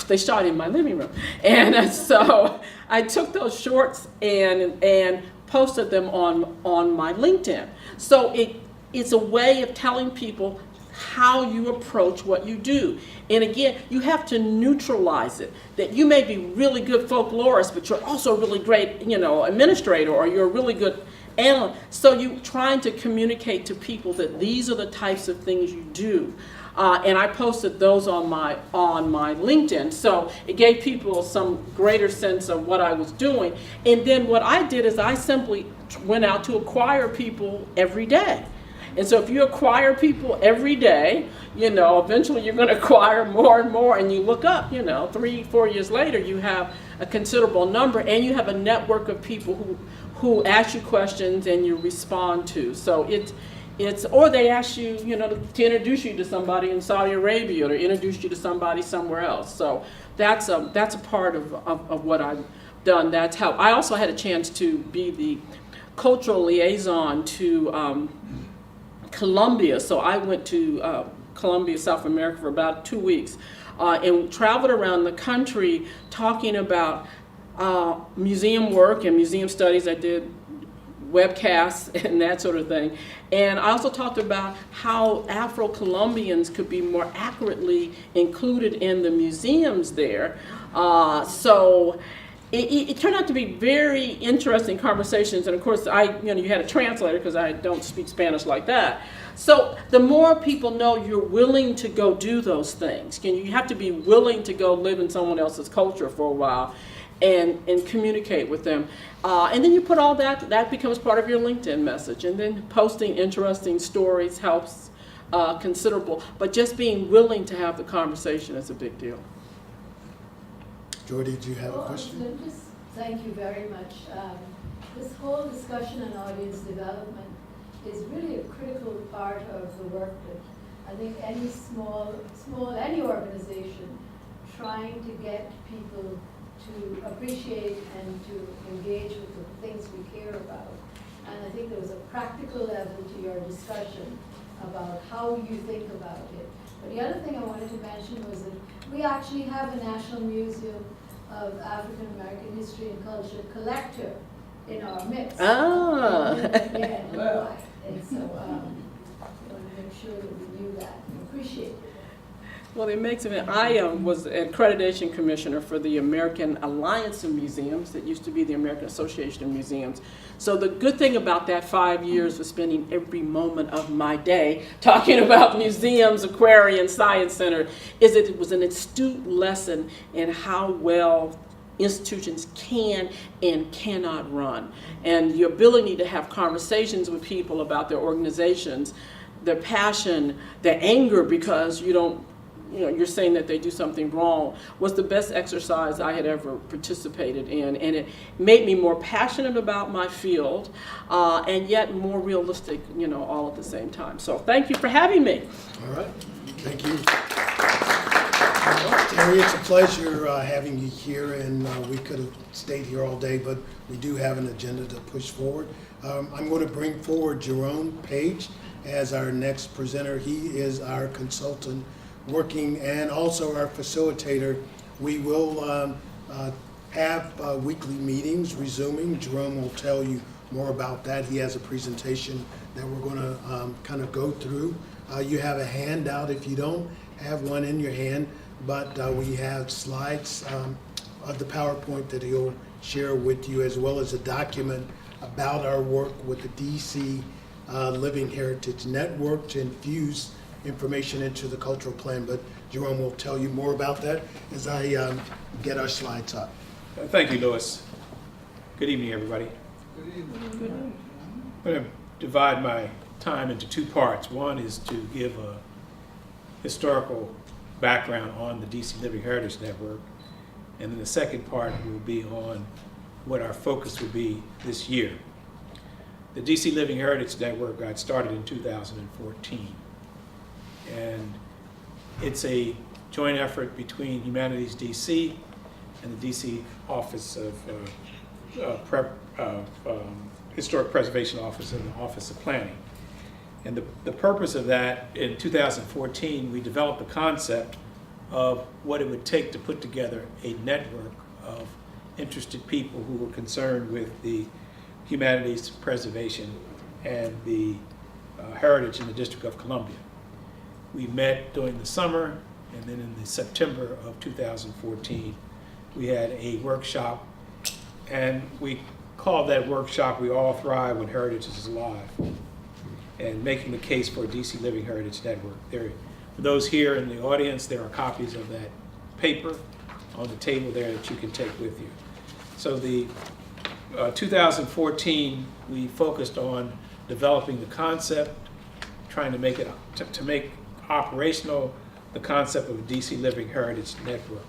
They shot in my living room. And so I took those shorts and posted them on my LinkedIn. So it's a way of telling people how you approach what you do. And again, you have to neutralize it, that you may be really good folklorist, but you're also a really great, administrator, or you're a really good analyst. So you're trying to communicate to people that these are the types of things you do. And I posted those on my LinkedIn, so it gave people some greater sense of what I was doing. And then what I did is I simply went out to acquire people every day. And so if you acquire people every day, eventually you're going to acquire more and more, and you look up, 3-4 years later, you have a considerable number, and you have a network of people who ask you questions and you respond to. So it's or they ask you, to introduce you to somebody in Saudi Arabia, or to introduce you to somebody somewhere else. So that's a part of what I've done. That's how I also had a chance to be the cultural liaison to Colombia. So I went to Colombia, South America for about 2 weeks, and traveled around the country talking about museum work and museum studies. I did webcasts and that sort of thing. And I also talked about how Afro-Colombians could be more accurately included in the museums there. So it turned out to be very interesting conversations. And of course, you had a translator because I don't speak Spanish like that. So the more people know you're willing to go do those things, you have to be willing to go live in someone else's culture for a while and communicate with them. And then you put all that becomes part of your LinkedIn message. And then posting interesting stories helps considerable. But just being willing to have the conversation is a big deal. Jordy, do you have a question? Just thank you very much. This whole discussion on audience development is really a critical part of the work that I think any any organization trying to get people to appreciate and to engage with the things we care about. And I think there was a practical level to your discussion about how you think about it. But the other thing I wanted to mention was that we actually have a National Museum of African American History and Culture collector in our midst. Ah. Yeah, and so I wanted to make sure that we knew that and appreciated it. Well, it makes it. I was an accreditation commissioner for the American Alliance of Museums. That used to be the American Association of Museums. So the good thing about that 5 years was spending every moment of my day talking about museums, aquariums, science center, is that it was an astute lesson in how well institutions can and cannot run. And your ability to have conversations with people about their organizations, their passion, their anger because you're saying that they do something wrong, was the best exercise I had ever participated in. And it made me more passionate about my field and yet more realistic, all at the same time. So thank you for having me. All right, thank you. Terrie, it's a pleasure having you here, and we could have stayed here all day, but we do have an agenda to push forward. I'm going to bring forward Jerome Paige as our next presenter. He is our consultant working and also our facilitator. We will have weekly meetings resuming. Jerome will tell you more about that. He has a presentation that we're going to kind of go through. You have a handout if you don't have one in your hand, but we have slides of the PowerPoint that he'll share with you, as well as a document about our work with the DC Living Heritage Network to infuse information into the cultural plan. But Jerome will tell you more about that as I get our slides up. Thank you, Lois. Good evening, everybody. Good evening. I'm going to divide my time into two parts. One is to give a historical background on the DC Living Heritage Network, and then the second part will be on what our focus will be this year. The DC Living Heritage Network got started in 2014, and it's a joint effort between HumanititesDC and the DC Office of Historic Preservation Office and the Office of Planning. And the purpose of that, in 2014, we developed the concept of what it would take to put together a network of interested people who were concerned with the humanities preservation and the heritage in the District of Columbia. We met during the summer, and then in the September of 2014, we had a workshop, and we called that workshop "We All Thrive When Heritage is Alive," and making the case for a DC Living Heritage Network. For those here in the audience, there are copies of that paper on the table there that you can take with you. So the 2014, we focused on developing the concept, trying to make it to make operational the concept of a DC Living Heritage Network.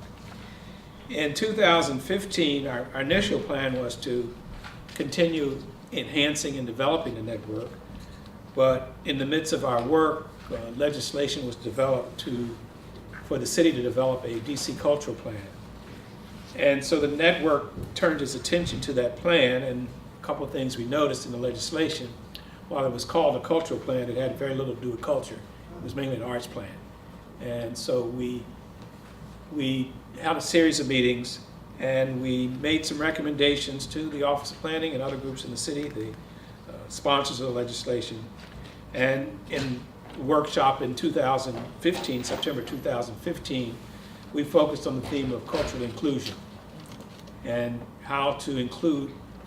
In 2015, our initial plan was to continue enhancing and developing the network, but in the midst of our work, legislation was developed for the city to develop a DC cultural plan. And so the network turned its attention to that plan, and a couple of things we noticed in the legislation. While it was called a cultural plan, it had very little to do with culture. was mainly an arts plan. And so we had a series of meetings, and we made some recommendations to the Office of Planning and other groups in the city, the sponsors of the legislation. And in a workshop in 2015, September 2015, we focused on the theme of cultural inclusion and how to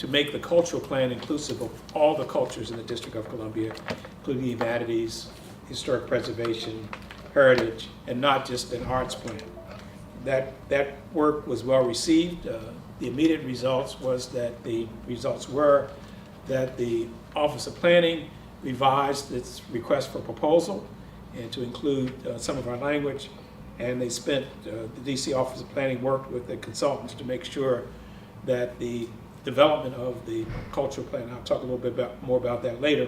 make the cultural plan inclusive of all the cultures in the District of Columbia, including the humanities, historic preservation, heritage, and not just an arts plan. That work was well received. The immediate results were that the Office of Planning revised its request for proposal and to include some of our language, and they spent, the DC Office of Planning worked with the consultants to make sure that the development of the cultural plan, I'll talk a little bit more about that later,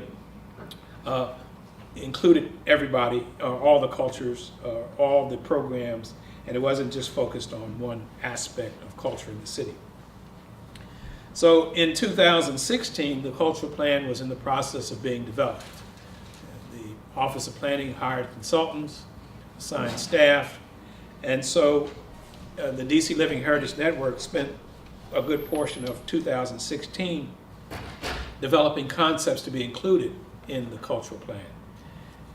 included everybody, all the cultures, all the programs, and it wasn't just focused on one aspect of culture in the city. So in 2016, the cultural plan was in the process of being developed. The Office of Planning hired consultants, assigned staff, and so the DC Living Heritage Network spent a good portion of 2016 developing concepts to be included in the cultural plan.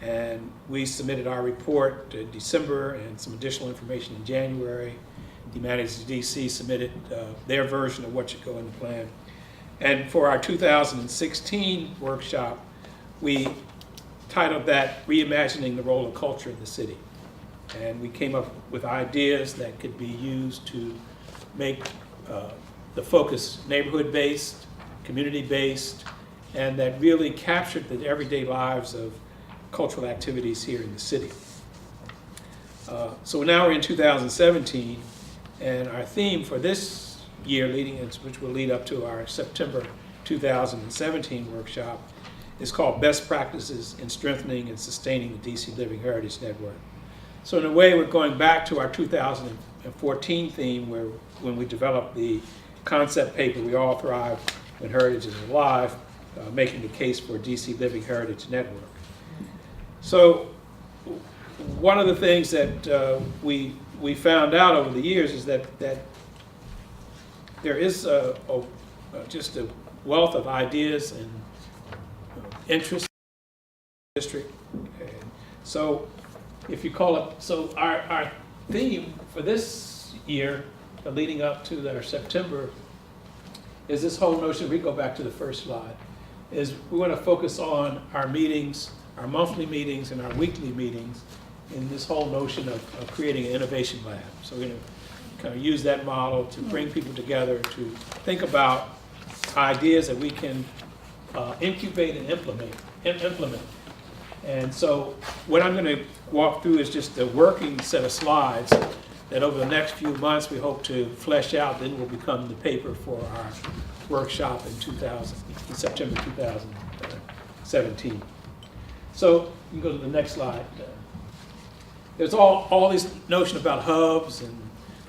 And we submitted our report in December and some additional information in January. HumanititesDC submitted their version of what should go in the plan. And for our 2016 workshop, we titled that Reimagining the Role of Culture in the City. And we came up with ideas that could be used to make the focus neighborhood-based, community-based, and that really captured the everyday lives of cultural activities here in the city. So now we're in 2017, and our theme for this year, which will lead up to our September 2017 workshop, is called Best Practices in Strengthening and Sustaining the DC Living Heritage Network. So in a way, we're going back to our 2014 theme, when we developed the concept paper, We All Thrive When Heritage is Alive, making the case for DC Living Heritage Network. So one of the things that we found out over the years is that there is just a wealth of ideas and interests in the district. And so if you call it, so our theme for this year, leading up to our September, is this whole notion, we go back to the first slide, is we want to focus on our meetings, our monthly meetings and our weekly meetings, in this whole notion of creating an innovation lab. So we're going to kind of use that model to bring people together to think about ideas that we can incubate and implement. And so what I'm going to walk through is just a working set of slides that over the next few months we hope to flesh out, then will become the paper for our workshop in September 2017. So you can go to the next slide. There's all this notion about hubs and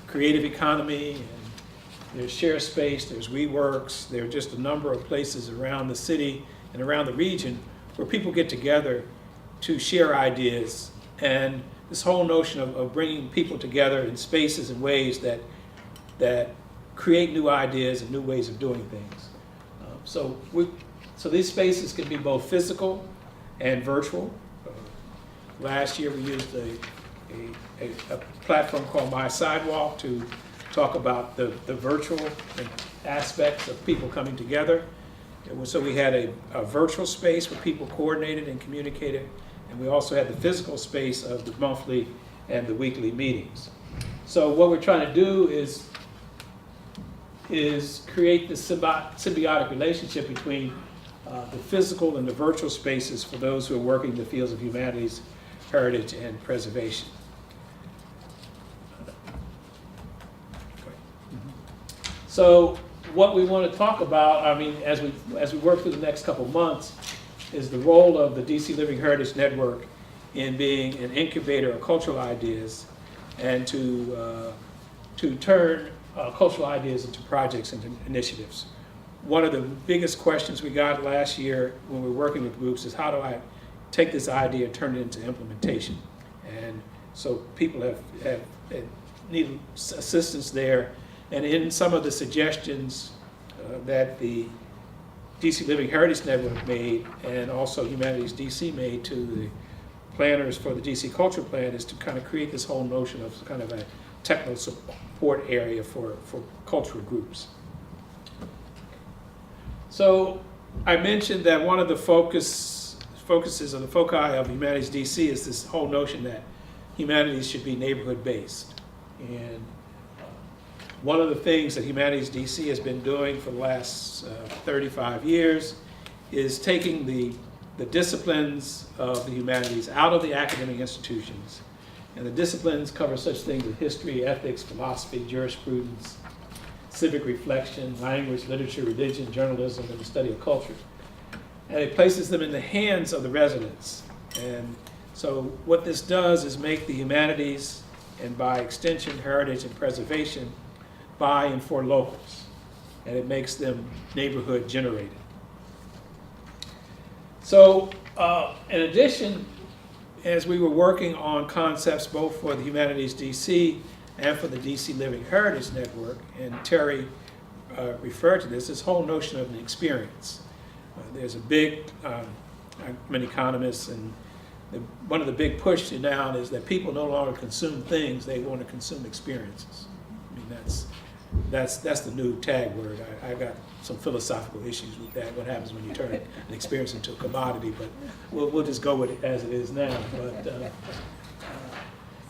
creative economy, and there's share space, there's WeWorks, there are just a number of places around the city and around the region where people get together to share ideas, and this whole notion of bringing people together in spaces and ways that create new ideas and new ways of doing things. So these spaces can be both physical and virtual. Last year we used a platform called My Sidewalk to talk about the virtual aspects of people coming together. So we had a virtual space where people coordinated and communicated, and we also had the physical space of the monthly and the weekly meetings. So what we're trying to do is create this symbiotic relationship between the physical and the virtual spaces for those who are working in the fields of humanities, heritage, and preservation. So what we want to talk about, I mean, as we work through the next couple of months, is the role of the DC Living Heritage Network in being an incubator of cultural ideas, and to turn cultural ideas into projects and initiatives. One of the biggest questions we got last year when we were working with groups is, how do I take this idea and turn it into implementation. And so people have need assistance there. And in some of the suggestions that the DC Living Heritage Network made, and also HumanititesDC made to the planners for the DC Culture Plan, is to kind of create this whole notion of kind of a technical support area for cultural groups. So I mentioned that one of the focuses or the foci of HumanititesDC is this whole notion that humanities should be neighborhood-based. And one of the things that HumanititesDC has been doing for the last 35 years is taking the disciplines of the humanities out of the academic institutions. And the disciplines cover such things as history, ethics, philosophy, jurisprudence, civic reflection, language, literature, religion, journalism, and the study of culture. And it places them in the hands of the residents. And so what this does is make the humanities, and by extension, heritage and preservation, by and for locals. And it makes them neighborhood generated. So in addition, as we were working on concepts both for the HumanititesDC and for the DC Living Heritage Network, and Terrie referred to this whole notion of an experience. There's a big, I'm an economist, and one of the big push now is that people no longer consume things, they want to consume experiences. I mean, that's the new tag word. I got some philosophical issues with that, what happens when you turn an experience into a commodity, but we'll just go with it as it is now. But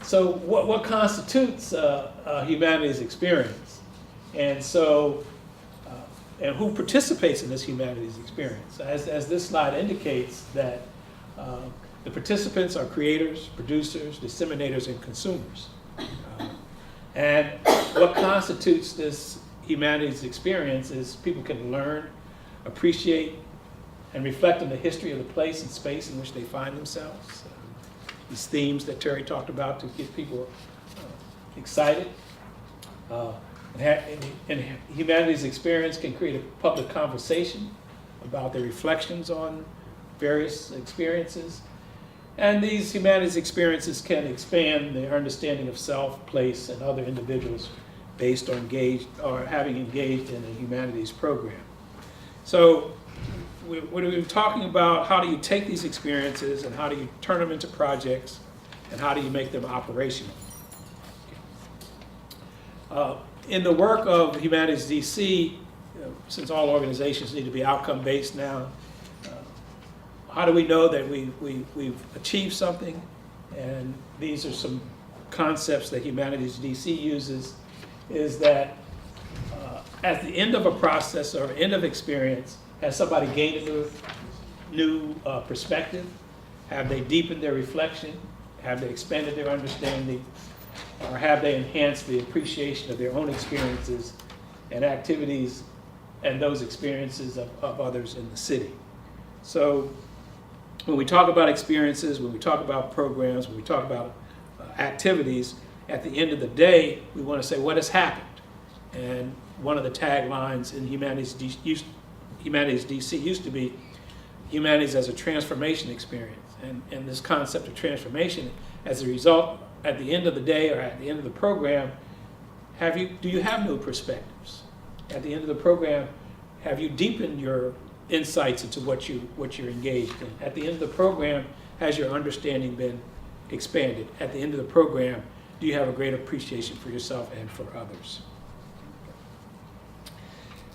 so what constitutes a humanities experience? And so, and who participates in this humanities experience? As this slide indicates, that the participants are creators, producers, disseminators, and consumers. And what constitutes this humanities experience is people can learn, appreciate, and reflect on the history of the place and space in which they find themselves. These themes that Terrie talked about to get people excited. And humanities experience can create a public conversation about their reflections on various experiences. And these humanities experiences can expand their understanding of self, place, and other individuals based on having engaged in a humanities program. So we're talking about how do you take these experiences and how do you turn them into projects and how do you make them operational. In the work of HumanititesDC, since all organizations need to be outcome-based now, how do we know that we've achieved something? And these are some concepts that HumanititesDC uses, is that at the end of a process or end of experience, has somebody gained a new perspective? Have they deepened their reflection? Have they expanded their understanding? Or have they enhanced the appreciation of their own experiences and activities and those experiences of others in the city? So when we talk about experiences, when we talk about programs, when we talk about activities, at the end of the day, we want to say what has happened. And one of the taglines in HumanititesDC used to be humanities as a transformation experience. And this concept of transformation, as a result, at the end of the day or at the end of the program, do you have new perspectives? At the end of the program, have you deepened your insights into what you're engaged in? At the end of the program, has your understanding been expanded? At the end of the program, do you have a great appreciation for yourself and for others?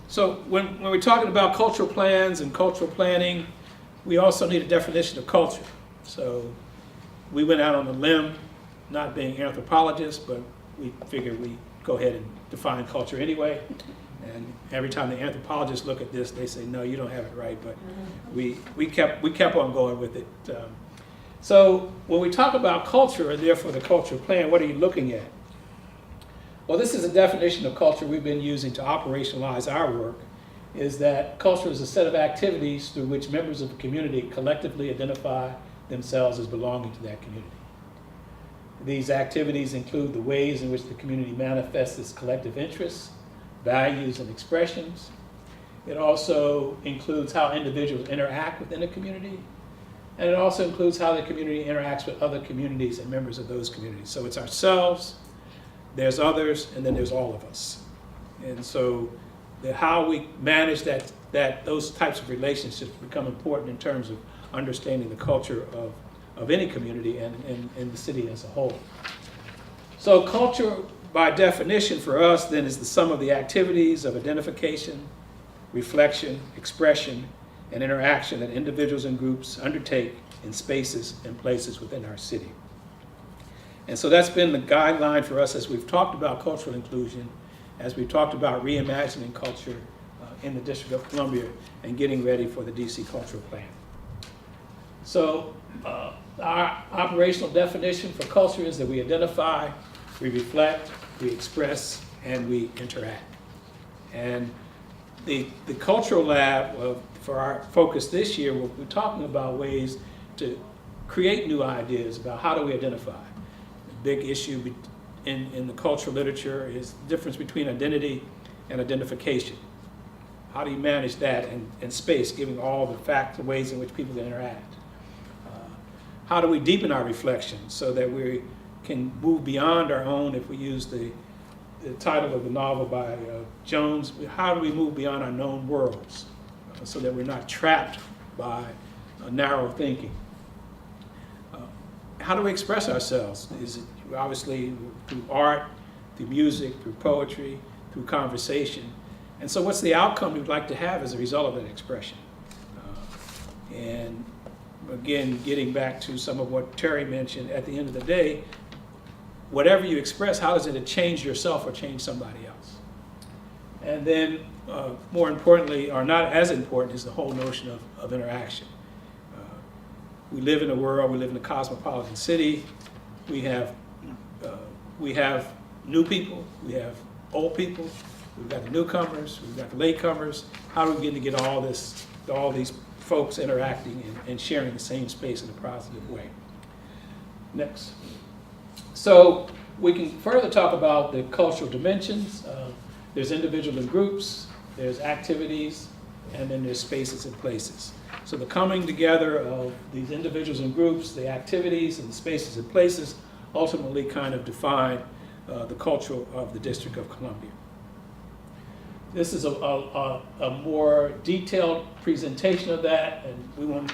So when we're talking about cultural plans and cultural planning, we also need a definition of culture. So we went out on a limb, not being anthropologists, but we figured we'd go ahead and define culture anyway. And every time the anthropologists look at this, they say, no, you don't have it right, but we kept on going with it. So when we talk about culture, and therefore the cultural plan, what are you looking at? Well, this is a definition of culture we've been using to operationalize our work, is that culture is a set of activities through which members of the community collectively identify themselves as belonging to that community. These activities include the ways in which the community manifests its collective interests, values, and expressions. It also includes how individuals interact within a community, And it also includes how the community interacts with other communities and members of those communities. So it's ourselves, there's others, and then there's all of us. And so how we manage those types of relationships become important in terms of understanding the culture of any community and the city as a whole. So culture, by definition for us, then, is the sum of the activities of identification, reflection, expression, and interaction that individuals and groups undertake in spaces and places within our city. And so that's been the guideline for us as we've talked about cultural inclusion, as we've talked about reimagining culture in the District of Columbia and getting ready for the DC Cultural Plan. So our operational definition for culture is that we identify, we reflect, we express, and we interact. And the Cultural Lab, for our focus this year, we're talking about ways to create new ideas about how do we identify. The big issue in the cultural literature is the difference between identity and identification. How do you manage that in space, giving all the facts and ways in which people can interact? How do we deepen our reflection so that we can move beyond our own, if we use the title of the novel by Jones, how do we move beyond our known worlds so that we're not trapped by narrow thinking? How do we express ourselves? Is it obviously through art, through music, through poetry, through conversation? And so what's the outcome we'd like to have as a result of that expression? And again, getting back to some of what Terrie mentioned, at the end of the day, whatever you express, how does it change yourself or change somebody else? And then more importantly, or not as important, is the whole notion of interaction. We live in a world, we live in a cosmopolitan city. We have new people, we have old people, we've got the newcomers, we've got the latecomers. How are we going to get all these folks interacting and sharing the same space in a positive way? Next. So we can further talk about the cultural dimensions. There's individuals and groups, there's activities, and then there's spaces and places. So the coming together of these individuals and groups, the activities and the spaces and places ultimately kind of define the culture of the District of Columbia. This is a more detailed presentation of that, and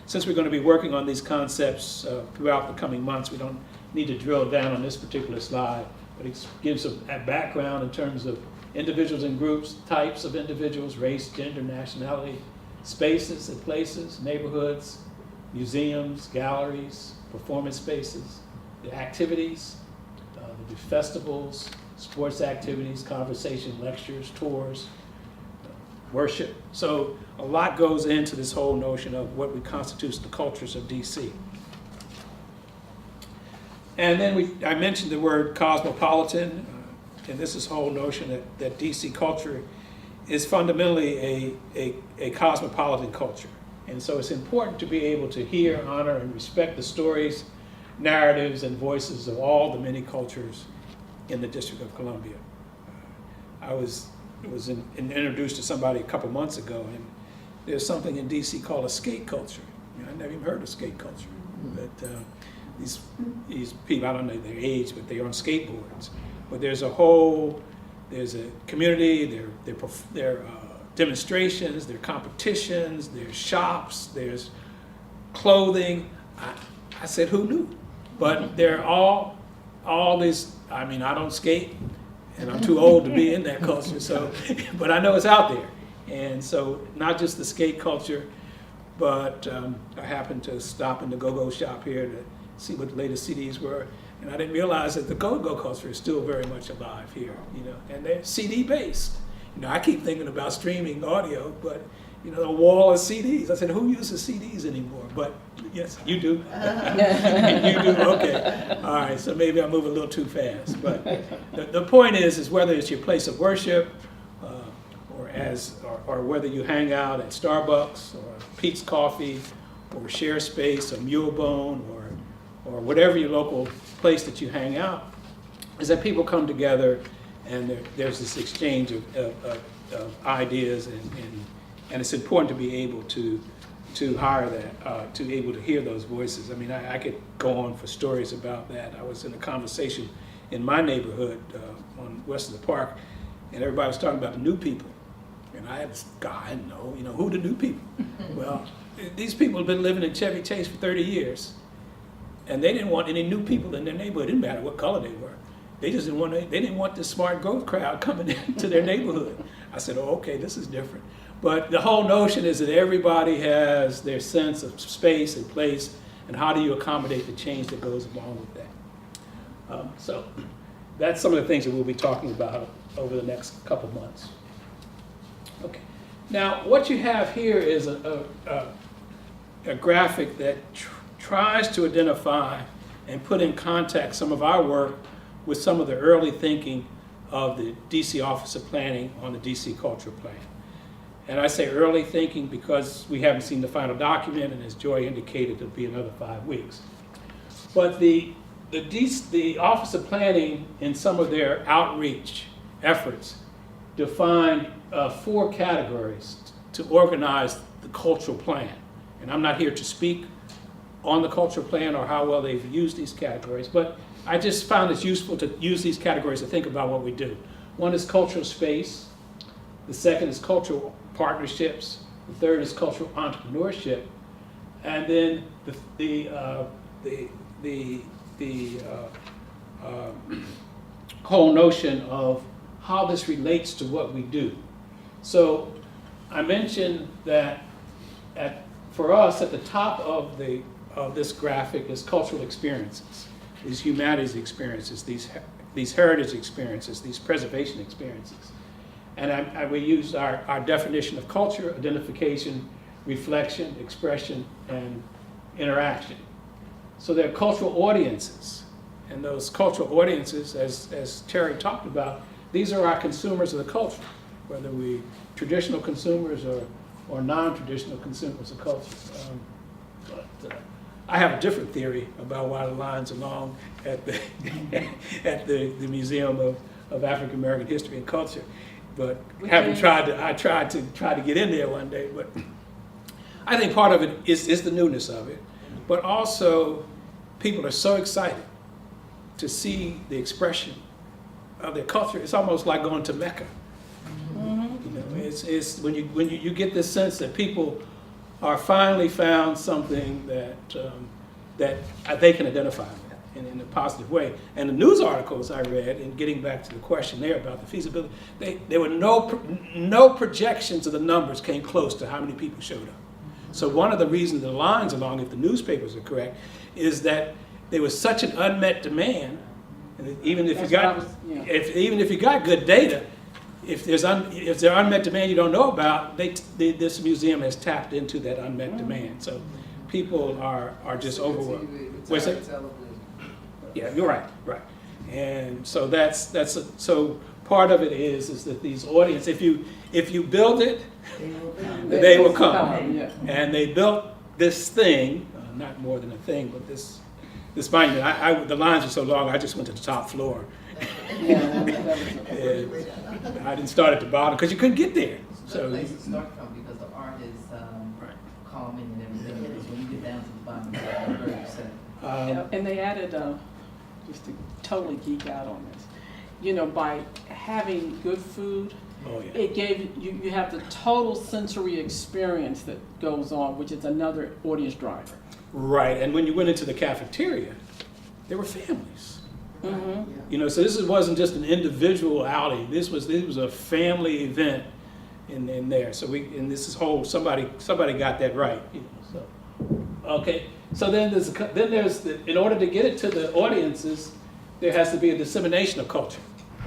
since we're going to be working on these concepts throughout the coming months, we don't need to drill down on this particular slide, but it gives a background in terms of individuals and groups, types of individuals, race, gender, nationality, spaces and places, neighborhoods, museums, galleries, performance spaces, the activities, the festivals, sports activities, conversation, lectures, tours, worship. So a lot goes into this whole notion of what constitutes the cultures of DC. And then I mentioned the word cosmopolitan, and this is whole notion that DC culture is fundamentally a cosmopolitan culture. And so it's important to be able to hear, honor, and respect the stories, narratives, and voices of all the many cultures in the District of Columbia. I was introduced to somebody a couple months ago, and there's something in DC called a skate culture. I never even heard of skate culture. But these people, I don't know their age, but they're on skateboards. But there's a community, there are demonstrations, there are competitions, there's shops, there's clothing. I said, who knew? But they're all these, I mean, I don't skate, and I'm too old to be in that culture, so, but I know it's out there. And so not just the skate culture, but I happened to stop in the go-go shop here to see what the latest CDs were, and I didn't realize that the go-go culture is still very much alive here, and they're CD based. I keep thinking about streaming audio, but a wall of CDs. I said, who uses CDs anymore? But yes, you do. You do, okay. All right, so maybe I move a little too fast. But the point is whether it's your place of worship, or whether you hang out at Starbucks or Pete's Coffee or Share Space or Mulebone or whatever your local place that you hang out, is that people come together and there's this exchange of ideas, and it's important to be able to to hire that, to be able to hear those voices. I mean, I could go on for stories about that. I was in a conversation in my neighborhood on west of the park, and everybody was talking about the new people. And I had this guy, I know, who the new people? Well, these people have been living in Chevy Chase for 30 years, and they didn't want any new people in their neighborhood. It didn't matter what color they were. They just didn't want this smart growth crowd coming into their neighborhood. I said, oh, okay, this is different. But the whole notion is that everybody has their sense of space and place, and how do you accommodate the change that goes along with that? So that's some of the things that we'll be talking about over the next couple months. Okay. Now, what you have here is a graphic that tries to identify and put in context some of our work with some of the early thinking of the DC Office of Planning on the DC Cultural Plan. And I say early thinking because we haven't seen the final document, and as Joy indicated, it'll be another 5 weeks. But the Office of Planning, in some of their outreach efforts, defined 4 categories to organize the cultural plan. And I'm not here to speak on the cultural plan or how well they've used these categories, but I just found it useful to use these categories to think about what we do. One is cultural space. The second is cultural partnerships. The third is cultural entrepreneurship. And then the whole notion of how this relates to what we do. So I mentioned that for us, at the top of this graphic is cultural experiences, these humanities experiences, these heritage experiences, these preservation experiences. And we used our definition of culture: identification, reflection, expression, and interaction. So there are cultural audiences, and those cultural audiences, as Terrie talked about, these are our consumers of the culture, whether we traditional consumers or non-traditional consumers of culture. I have a different theory about why the lines along at the the Museum of African American History and Culture, but I tried to get in there one day. But I think part of it is the newness of it, but also people are so excited to see the expression of their culture. It's almost like going to Mecca. It's when you get this sense that people are finally found something that they can identify with in a positive way. And the news articles I read, and getting back to the question there about the feasibility, there were no projections of the numbers came close to how many people showed up. So one of the reasons the lines along, if the newspapers are correct, is that there was such an unmet demand, and even if you got good data, if there's unmet demand you don't know about, this museum has tapped into that unmet demand. So people are just overwhelmed. What's that? Yeah, you're right. And so so part of it is that these audience, if you build it, they will come. And they built this thing, not more than a thing, but this monument. The lines are so long, I just went to the top floor. I didn't start at the bottom because you couldn't get there. So place to start from because the art is calming and everything. It is when you get down to the bottom, it's very upsetting. And they added, just to totally geek out on this, by having good food, it gave you have the total sensory experience that goes on, which is another audience driver. Right, and when you went into the cafeteria, there were families. Mm-hmm. So this wasn't just an individual outing. This was a family event in there. So this is whole. Somebody got that right. So okay. So then there's in order to get it to the audiences, there has to be a dissemination of culture,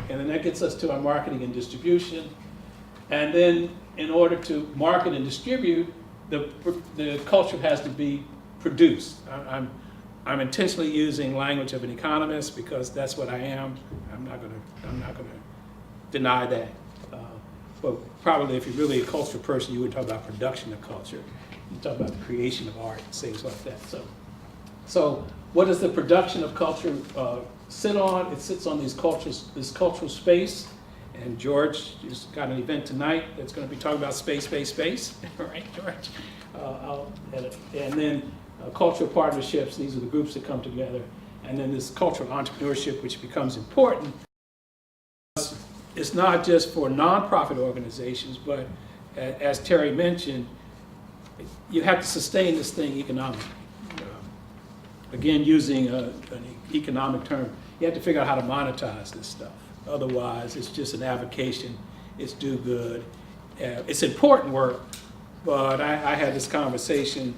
and then that gets us to our marketing and distribution. And then in order to market and distribute, the culture has to be produced. I'm intentionally using language of an economist because that's what I am. I'm not gonna deny that. But probably if you're really a culture person, you would talk about production of culture. You talk about the creation of art, things like that. So what does the production of culture sit on? It sits on this cultural space, And George has got an event tonight that's going to be talking about space, space, space. Right, George? And then cultural partnerships, these are the groups that come together. And then this cultural entrepreneurship, which becomes important. It's not just for nonprofit organizations, but as Terry mentioned, you have to sustain this thing economically. Again, using an economic term, you have to figure out how to monetize this stuff. Otherwise, it's just an avocation, it's do good. It's important work, but I had this conversation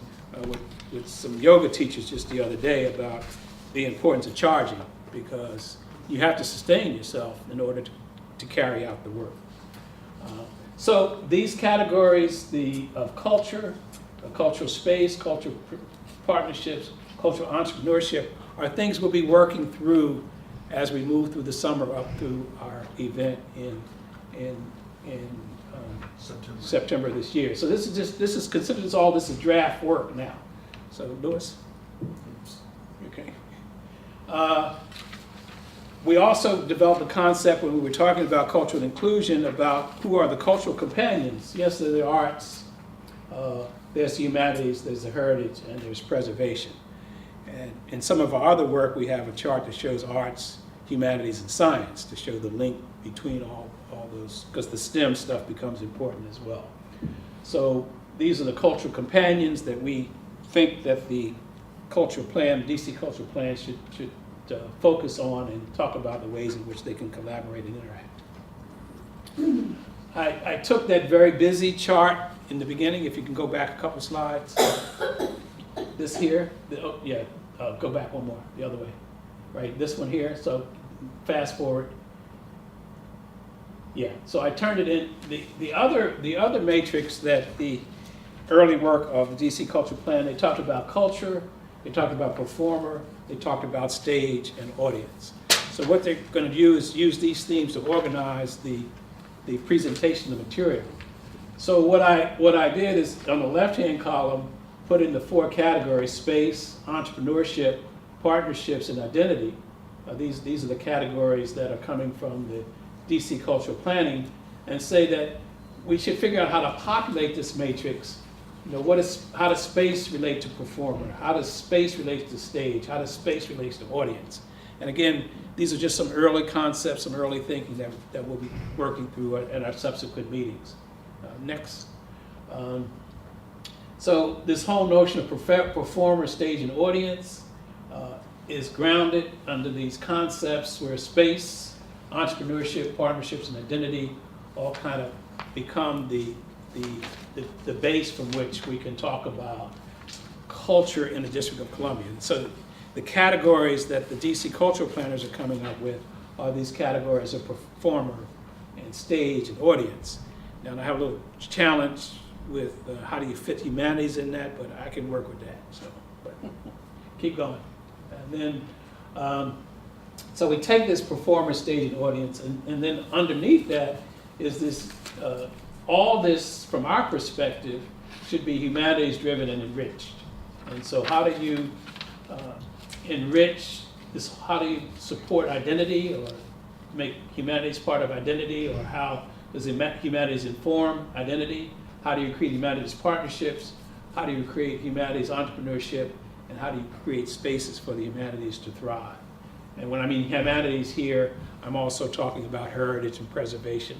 with some yoga teachers just the other day about the importance of charging, because you have to sustain yourself in order to carry out the work. So these categories, of culture, cultural space, cultural partnerships, cultural entrepreneurship, are things we'll be working through as we move through the summer up through our event in September this year. So this is considered this is draft work now. So Louis, okay. We also developed a concept when we were talking about cultural inclusion about who are the cultural companions. Yes, there's the arts, there's the humanities, there's the heritage, and there's preservation. And in some of our other work, we have a chart that shows arts, humanities, and science to show the link between all those, because the STEM stuff becomes important as well. So these are the cultural companions that we think that the cultural plan, DC cultural plan, should focus on and talk about the ways in which they can collaborate and interact. I took that very busy chart in the beginning, if you can go back a couple slides. This here, go back one more, the other way. Right, this one here, so fast forward. Yeah, so I turned it in. The other matrix that the early work of the DC Cultural Plan, they talked about culture, they talked about performer, they talked about stage and audience. So what they're going to do is use these themes to organize the presentation of material. So what I did is, on the left-hand column, put in the 4 categories: space, entrepreneurship, partnerships, and identity. These are the categories that are coming from the DC Cultural Planning, and say that we should figure out how to populate this matrix. You know, how does space relate to performer? How does space relate to stage? How does space relate to audience? And again, these are just some early concepts, some early thinking that we'll be working through at our subsequent meetings. Next. So this whole notion of performer, stage, and audience is grounded under these concepts where space, entrepreneurship, partnerships, and identity all kind of become the base from which we can talk about culture in the District of Columbia. So the categories that the DC cultural planners are coming up with are these categories of performer and stage and audience. Now I have a little challenge with how do you fit humanities in that, but I can work with that. So, but keep going. And then, so we take this performer, stage, and audience, and then underneath that is this, all this from our perspective should be humanities driven and enriched. And so how do you enrich this, how do you support identity or make humanities part of identity, or how does humanities inform identity? How do you create humanities partnerships? How do you create humanities entrepreneurship? And how do you create spaces for the humanities to thrive? And when I mean humanities here, I'm also talking about heritage and preservation.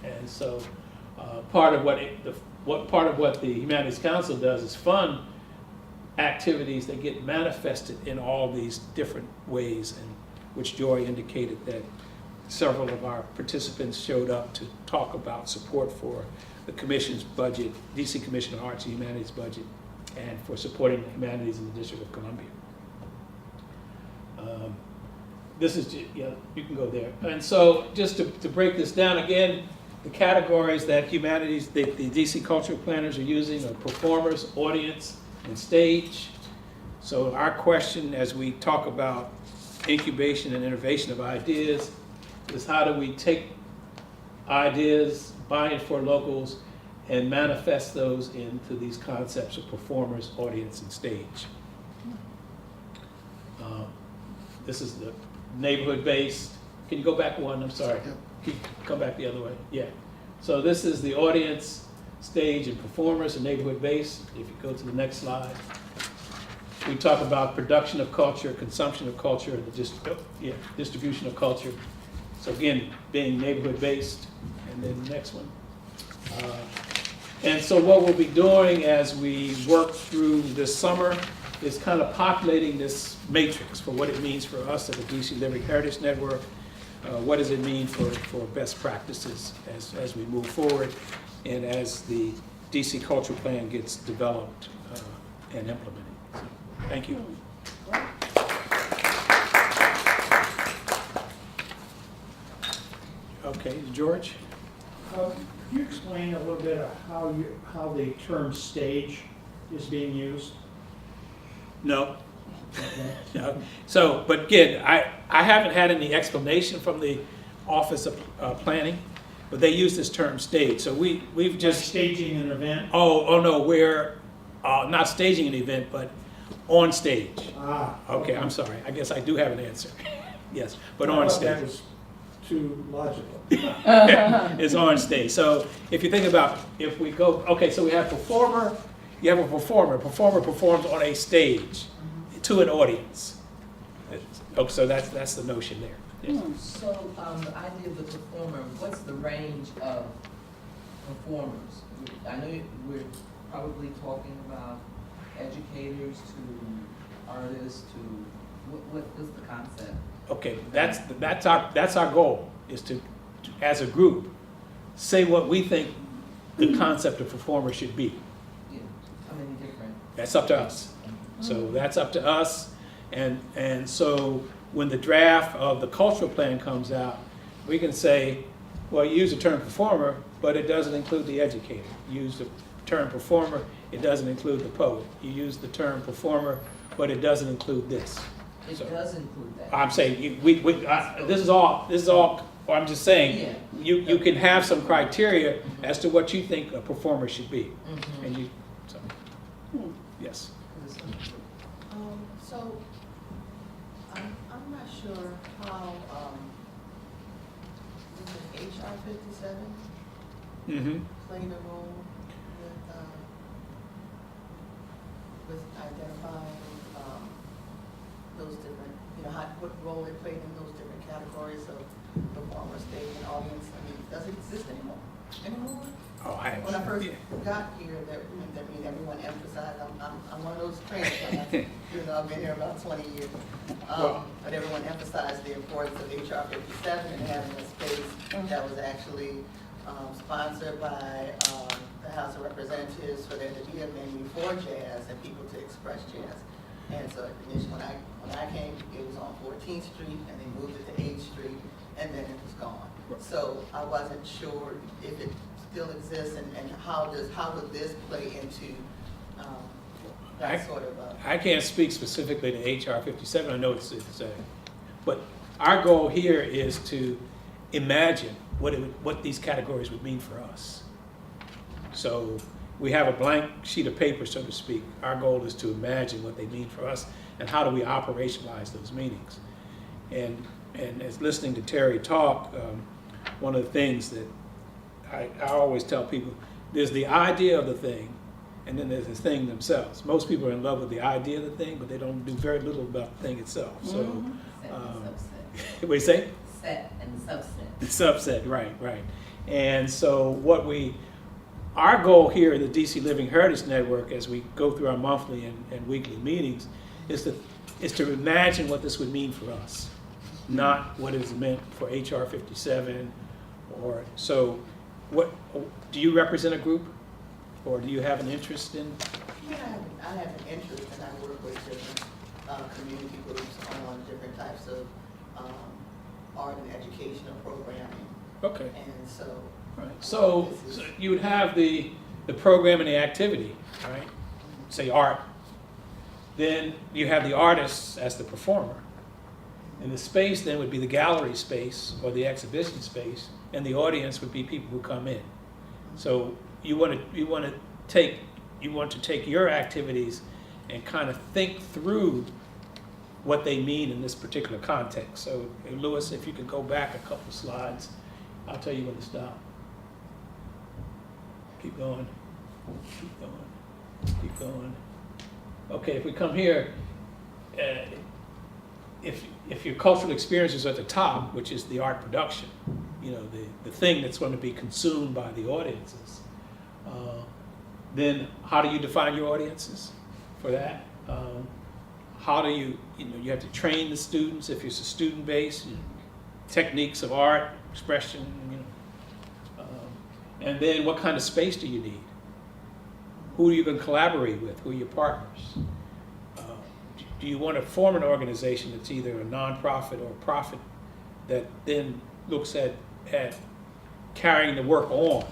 And so part of what the Humanities Council does is fund activities that get manifested in all these different ways, and which Joy indicated that several of our participants showed up to talk about support for the Commission's budget, DC Commission on Arts and Humanities budget, and for supporting the humanities in the District of Columbia. This is, yeah, you can go there. And so just to break this down again, the categories that humanities, the DC cultural planners are using are performers, audience, and stage. So our question as we talk about incubation and innovation of ideas is how do we take ideas, buy-in for locals, and manifest those into these concepts of performers, audience, and stage. This is the neighborhood-based. Can you go back one? I'm sorry. Yep. come back the other way, yeah. So this is the audience, stage, and performers and neighborhood base. If you go to the next slide. We talk about production of culture, consumption of culture, and the distribution of culture. So again, being neighborhood based, and then the next one. And so what we'll be doing as we work through this summer is kind of populating this matrix for what it means for us at the DC Living Heritage Network. What does it mean for best practices as we move forward and as the DC Cultural Plan gets developed and implemented. So, thank you. Okay, George? Could you explain a little bit of how the term stage is being used? No. Okay. No. So, but again, I haven't had any explanation from the Office of Planning, but they use this term stage. So we've just Staging an event? Oh no, we're not staging an event, but on stage. Okay, I'm sorry. I guess I do have an answer. Yes, but on That stage. was too logical. It's on stage. So if you think about, if we go, okay, so we have performer, you have a performer. Performer performs on a stage to an audience. Okay, so that's the notion there. Yes. So, the idea of the performer, what's the range of performers? I know we're probably talking about educators to artists to, what's the concept? Okay, that's our goal, is to, as a group, say what we think the concept of performer should be. Yeah, how many different? That's up to us. So that's up to us. And so when the draft of the cultural plan comes out, we can say, well, you use the term performer, but it doesn't include the educator. You use the term performer, it doesn't include the poet. You use the term performer, but it doesn't include this. It So, does include that. I'm saying, this is all, or I'm just saying, you can have some criteria as to what you think a performer should be. Mhm. And you, so, yes. So, I'm not sure how, HR 57 Mm-hmm. played a role with identifying, those different, what role it played in those different categories of performer, stage, and audience. I mean, does it exist anymore? Oh, When I first got here, everyone emphasized, I'm one of those trained plans, even though I've been here about 20 years. But everyone emphasized the importance of HR 57 and having a space that was actually sponsored by the House of Representatives for there to be a venue for jazz and people to express jazz. And so initially when I came, it was on 14th Street and they moved it to 8th Street and then it was gone. So I wasn't sure if it still exists and how would this play into that sort of I can't speak specifically to HR 57. I know it's but our goal here is to imagine what these categories would mean for us. So we have a blank sheet of paper, so to speak. Our goal is to imagine what they mean for us and how do we operationalize those meanings. And as listening to Terrie talk, one of the things that I always tell people, there's the idea of the thing, and then there's the thing themselves. Most people are in love with the idea of the thing, but they don't do very little about the thing itself. So, Set and subset. what do you say? Set and subset. The subset, right. And so our goal here in the DC Living Heritage Network, as we go through our monthly and weekly meetings, is to imagine what this would mean for us, not what is meant for HR 57 or so. What do you represent a group, or do you have an interest in? Yeah, I have an interest and I work with different community groups on different types of art and educational programming. Okay. And so. Right. So you would have the program and the activity, right? Say art. Then you have the artist as the performer. And the space then would be the gallery space or the exhibition space, and the audience would be people who come in. So you want to take your activities and kind of think through what they mean in this particular context. So Lewis, if you could go back a couple slides, I'll tell you when to stop. Keep going, keep going, keep going. Okay, if we come here, if your cultural experiences are at the top, which is the art production, you know, the thing that's going to be consumed by the audiences, then how do you define your audiences for that? How do you have to train the students if it's a student base, techniques of art, expression, and then what kind of space do you need? Who are you going to collaborate with? Who are your partners? Do you want to form an organization that's either a nonprofit or a profit that then looks at carrying the work on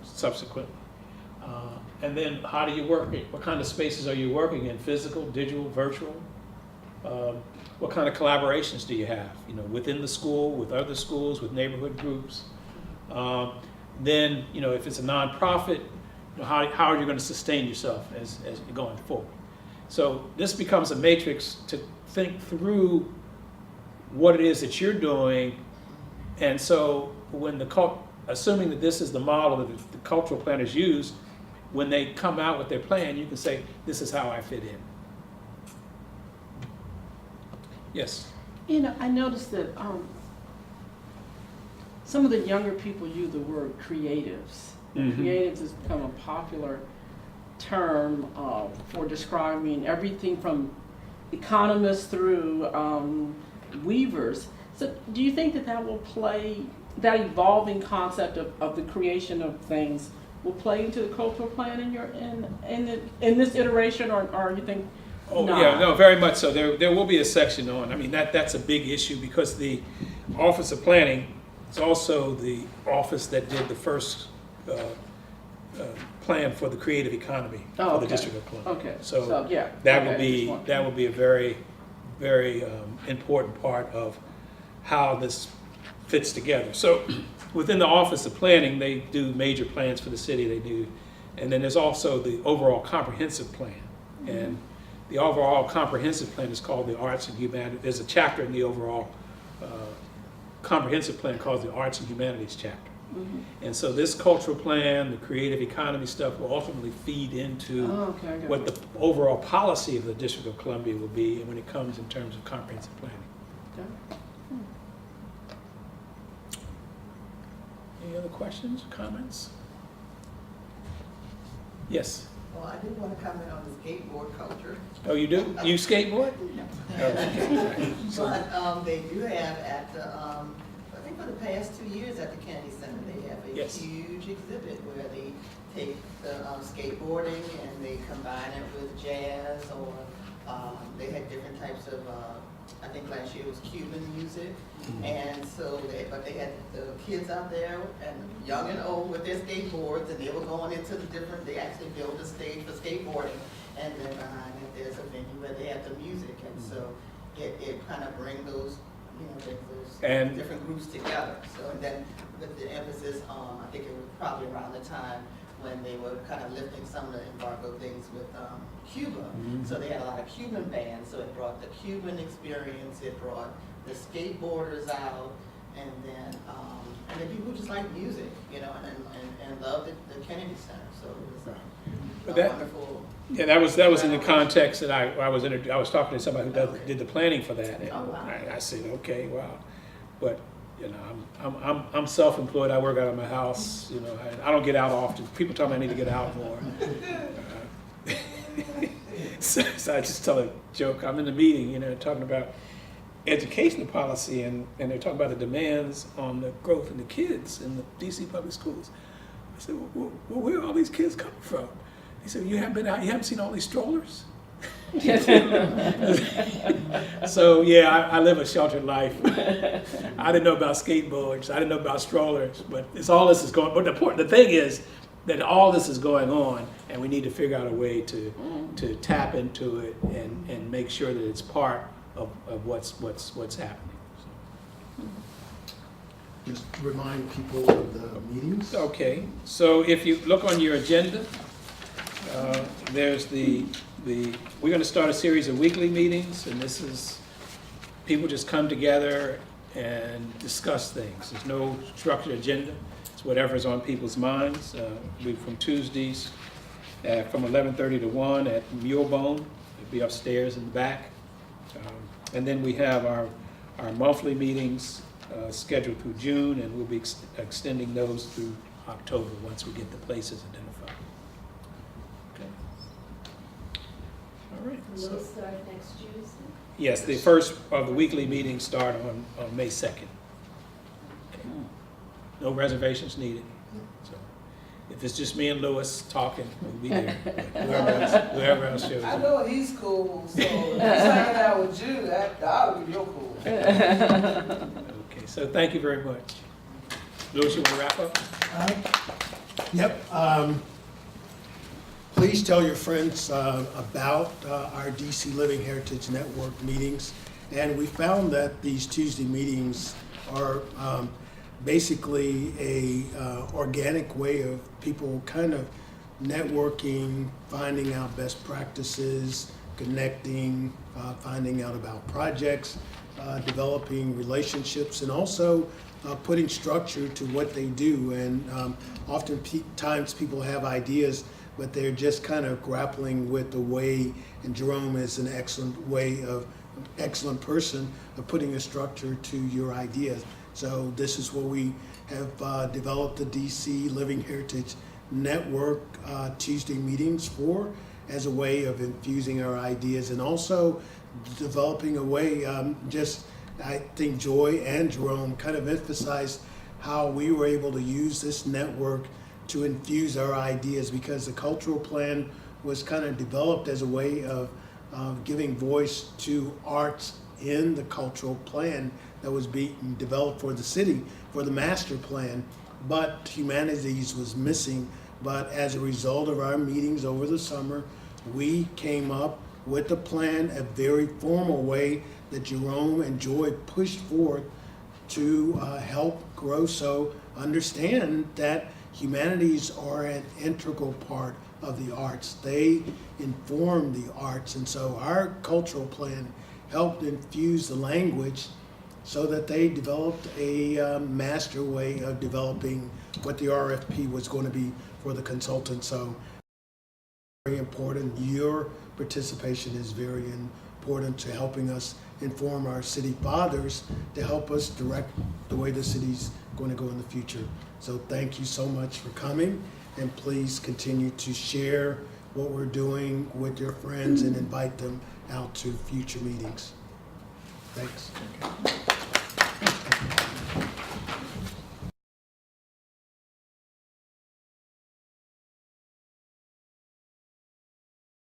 subsequently? And then how do you work it? What kind of spaces are you working in? Physical, digital, virtual? What kind of collaborations do you have? Within the school, with other schools, with neighborhood groups? Then, if it's a nonprofit, how are you going to sustain yourself as you're going forward? So this becomes a matrix to think through what it is that you're doing. And so when assuming that this is the model that the cultural planners use, when they come out with their plan, you can say, this is how I fit in. Yes? I noticed that some of the younger people use the word creatives. Mm-hmm. Creatives has become a popular term for describing everything from economists through weavers. So do you think that will play, that evolving concept of the creation of things will play into the cultural plan in this iteration, or you think? Oh, not? Yeah, no, very much so. There will be a section on, that's a big issue because the Office of Planning is also the office that did the first plan for the creative economy for the District of Columbia. Okay. So yeah. that Okay, will be a very, very important part of how this fits together. So within the Office of Planning, they do major plans for the city. And then there's also the overall comprehensive plan. Mm-hmm. And the overall comprehensive plan is called the Arts and Humanities. There's a chapter in the overall comprehensive plan called the Arts and Humanities chapter. Mm-hmm. And so this cultural plan, the creative economy stuff will ultimately feed into what the overall policy of the District of Columbia will be when it comes in terms of comprehensive planning. Okay. Any other questions, comments? Yes. Well, I did want to comment on the skateboard culture. Oh, you do? You skateboard? Oh, okay. So, But they do have at the, I think for the past 2 years at the Kennedy Center, they have a Yes. huge exhibit where they take the skateboarding and they combine it with jazz, or they had different types of, I think last year was Cuban music. Mm-hmm. And so they had the kids out there, and young and old, with their skateboards, and they were going into they actually built a stage for skateboarding, and then behind it there's a venue where they have the music, and so it kind of brings those, those different groups together. So, and then the emphasis on, I think it was probably around the time when they were kind of lifting some of the embargo things with Cuba. Mm-hmm. So they had a lot of Cuban bands, so it brought the Cuban experience, it brought the skateboarders out, and then people just like music, and loved the Kennedy Center. So it was wonderful. Yeah, that was in the context that I was talking to somebody who did the planning for that. And wow. I said, okay, wow, but I'm self-employed. I work out of my house. I don't get out often. People tell me I need to get out more. So I just tell a joke. I'm in the meeting, talking about educational policy, and they're talking about the demands on the growth of the kids in the DC public schools. I said, well, where are all these kids coming from? He said, you haven't been out, you haven't seen all these strollers? So yeah, I live a sheltered life. I didn't know about skateboards, I didn't know about strollers, but all this is going, but the thing is that all this is going on, and we need to figure out a way to tap into it and make sure that it's part of what's happening. So. Just remind people of the meetings. Okay, so if you look on your agenda, there's we're going to start a series of weekly meetings, and this is, people just come together and discuss things. There's no structured agenda. It's whatever's on people's minds. We from Tuesdays from 11:30 to 1 at Mulebone. It'll be upstairs in the back. And then we have our monthly meetings scheduled through June, and we'll be extending those through October once we get the places identified. Okay. All right. And those start next Tuesday. Yes, the first of the weekly meetings start on May 2nd. Okay. No reservations needed. So if it's just me and Lewis talking, we'll be there. Whoever else shows I up. know he's cool, so if he's hanging out with you, that'll be real cool. Okay, so thank you very much. Lewis, you want to wrap up? Yep. Please tell your friends about our DC Living Heritage Network meetings. And we found that these Tuesday meetings are basically a organic way of people kind of networking, finding out best practices, connecting, finding out about projects, developing relationships, and also putting structure to what they do. And oftentimes people have ideas, but they're just kind of grappling with the way, and Jerome is an excellent person of putting a structure to your ideas. So this is what we have developed the DC Living Heritage Network Tuesday meetings for, as a way of infusing our ideas and also developing a way, I think Joy and Jerome kind of emphasized how we were able to use this network to infuse our ideas, because the cultural plan was kind of developed as a way of giving voice to arts in the cultural plan that was being developed for the city, for the master plan, but humanities was missing. But as a result of our meetings over the summer, we came up with a plan, a very formal way that Jerome and Joy pushed forth to help grow. So understand that humanities are an integral part of the arts. They inform the arts, and so our cultural plan helped infuse the language so that they developed a master way of developing what the RFP was going to be for the consultant. So very important. Your participation is very important to helping us inform our city fathers to help us direct the way the city's going to go in the future. So thank you so much for coming, and please continue to share what we're doing with your friends and invite them out to future meetings. Thanks.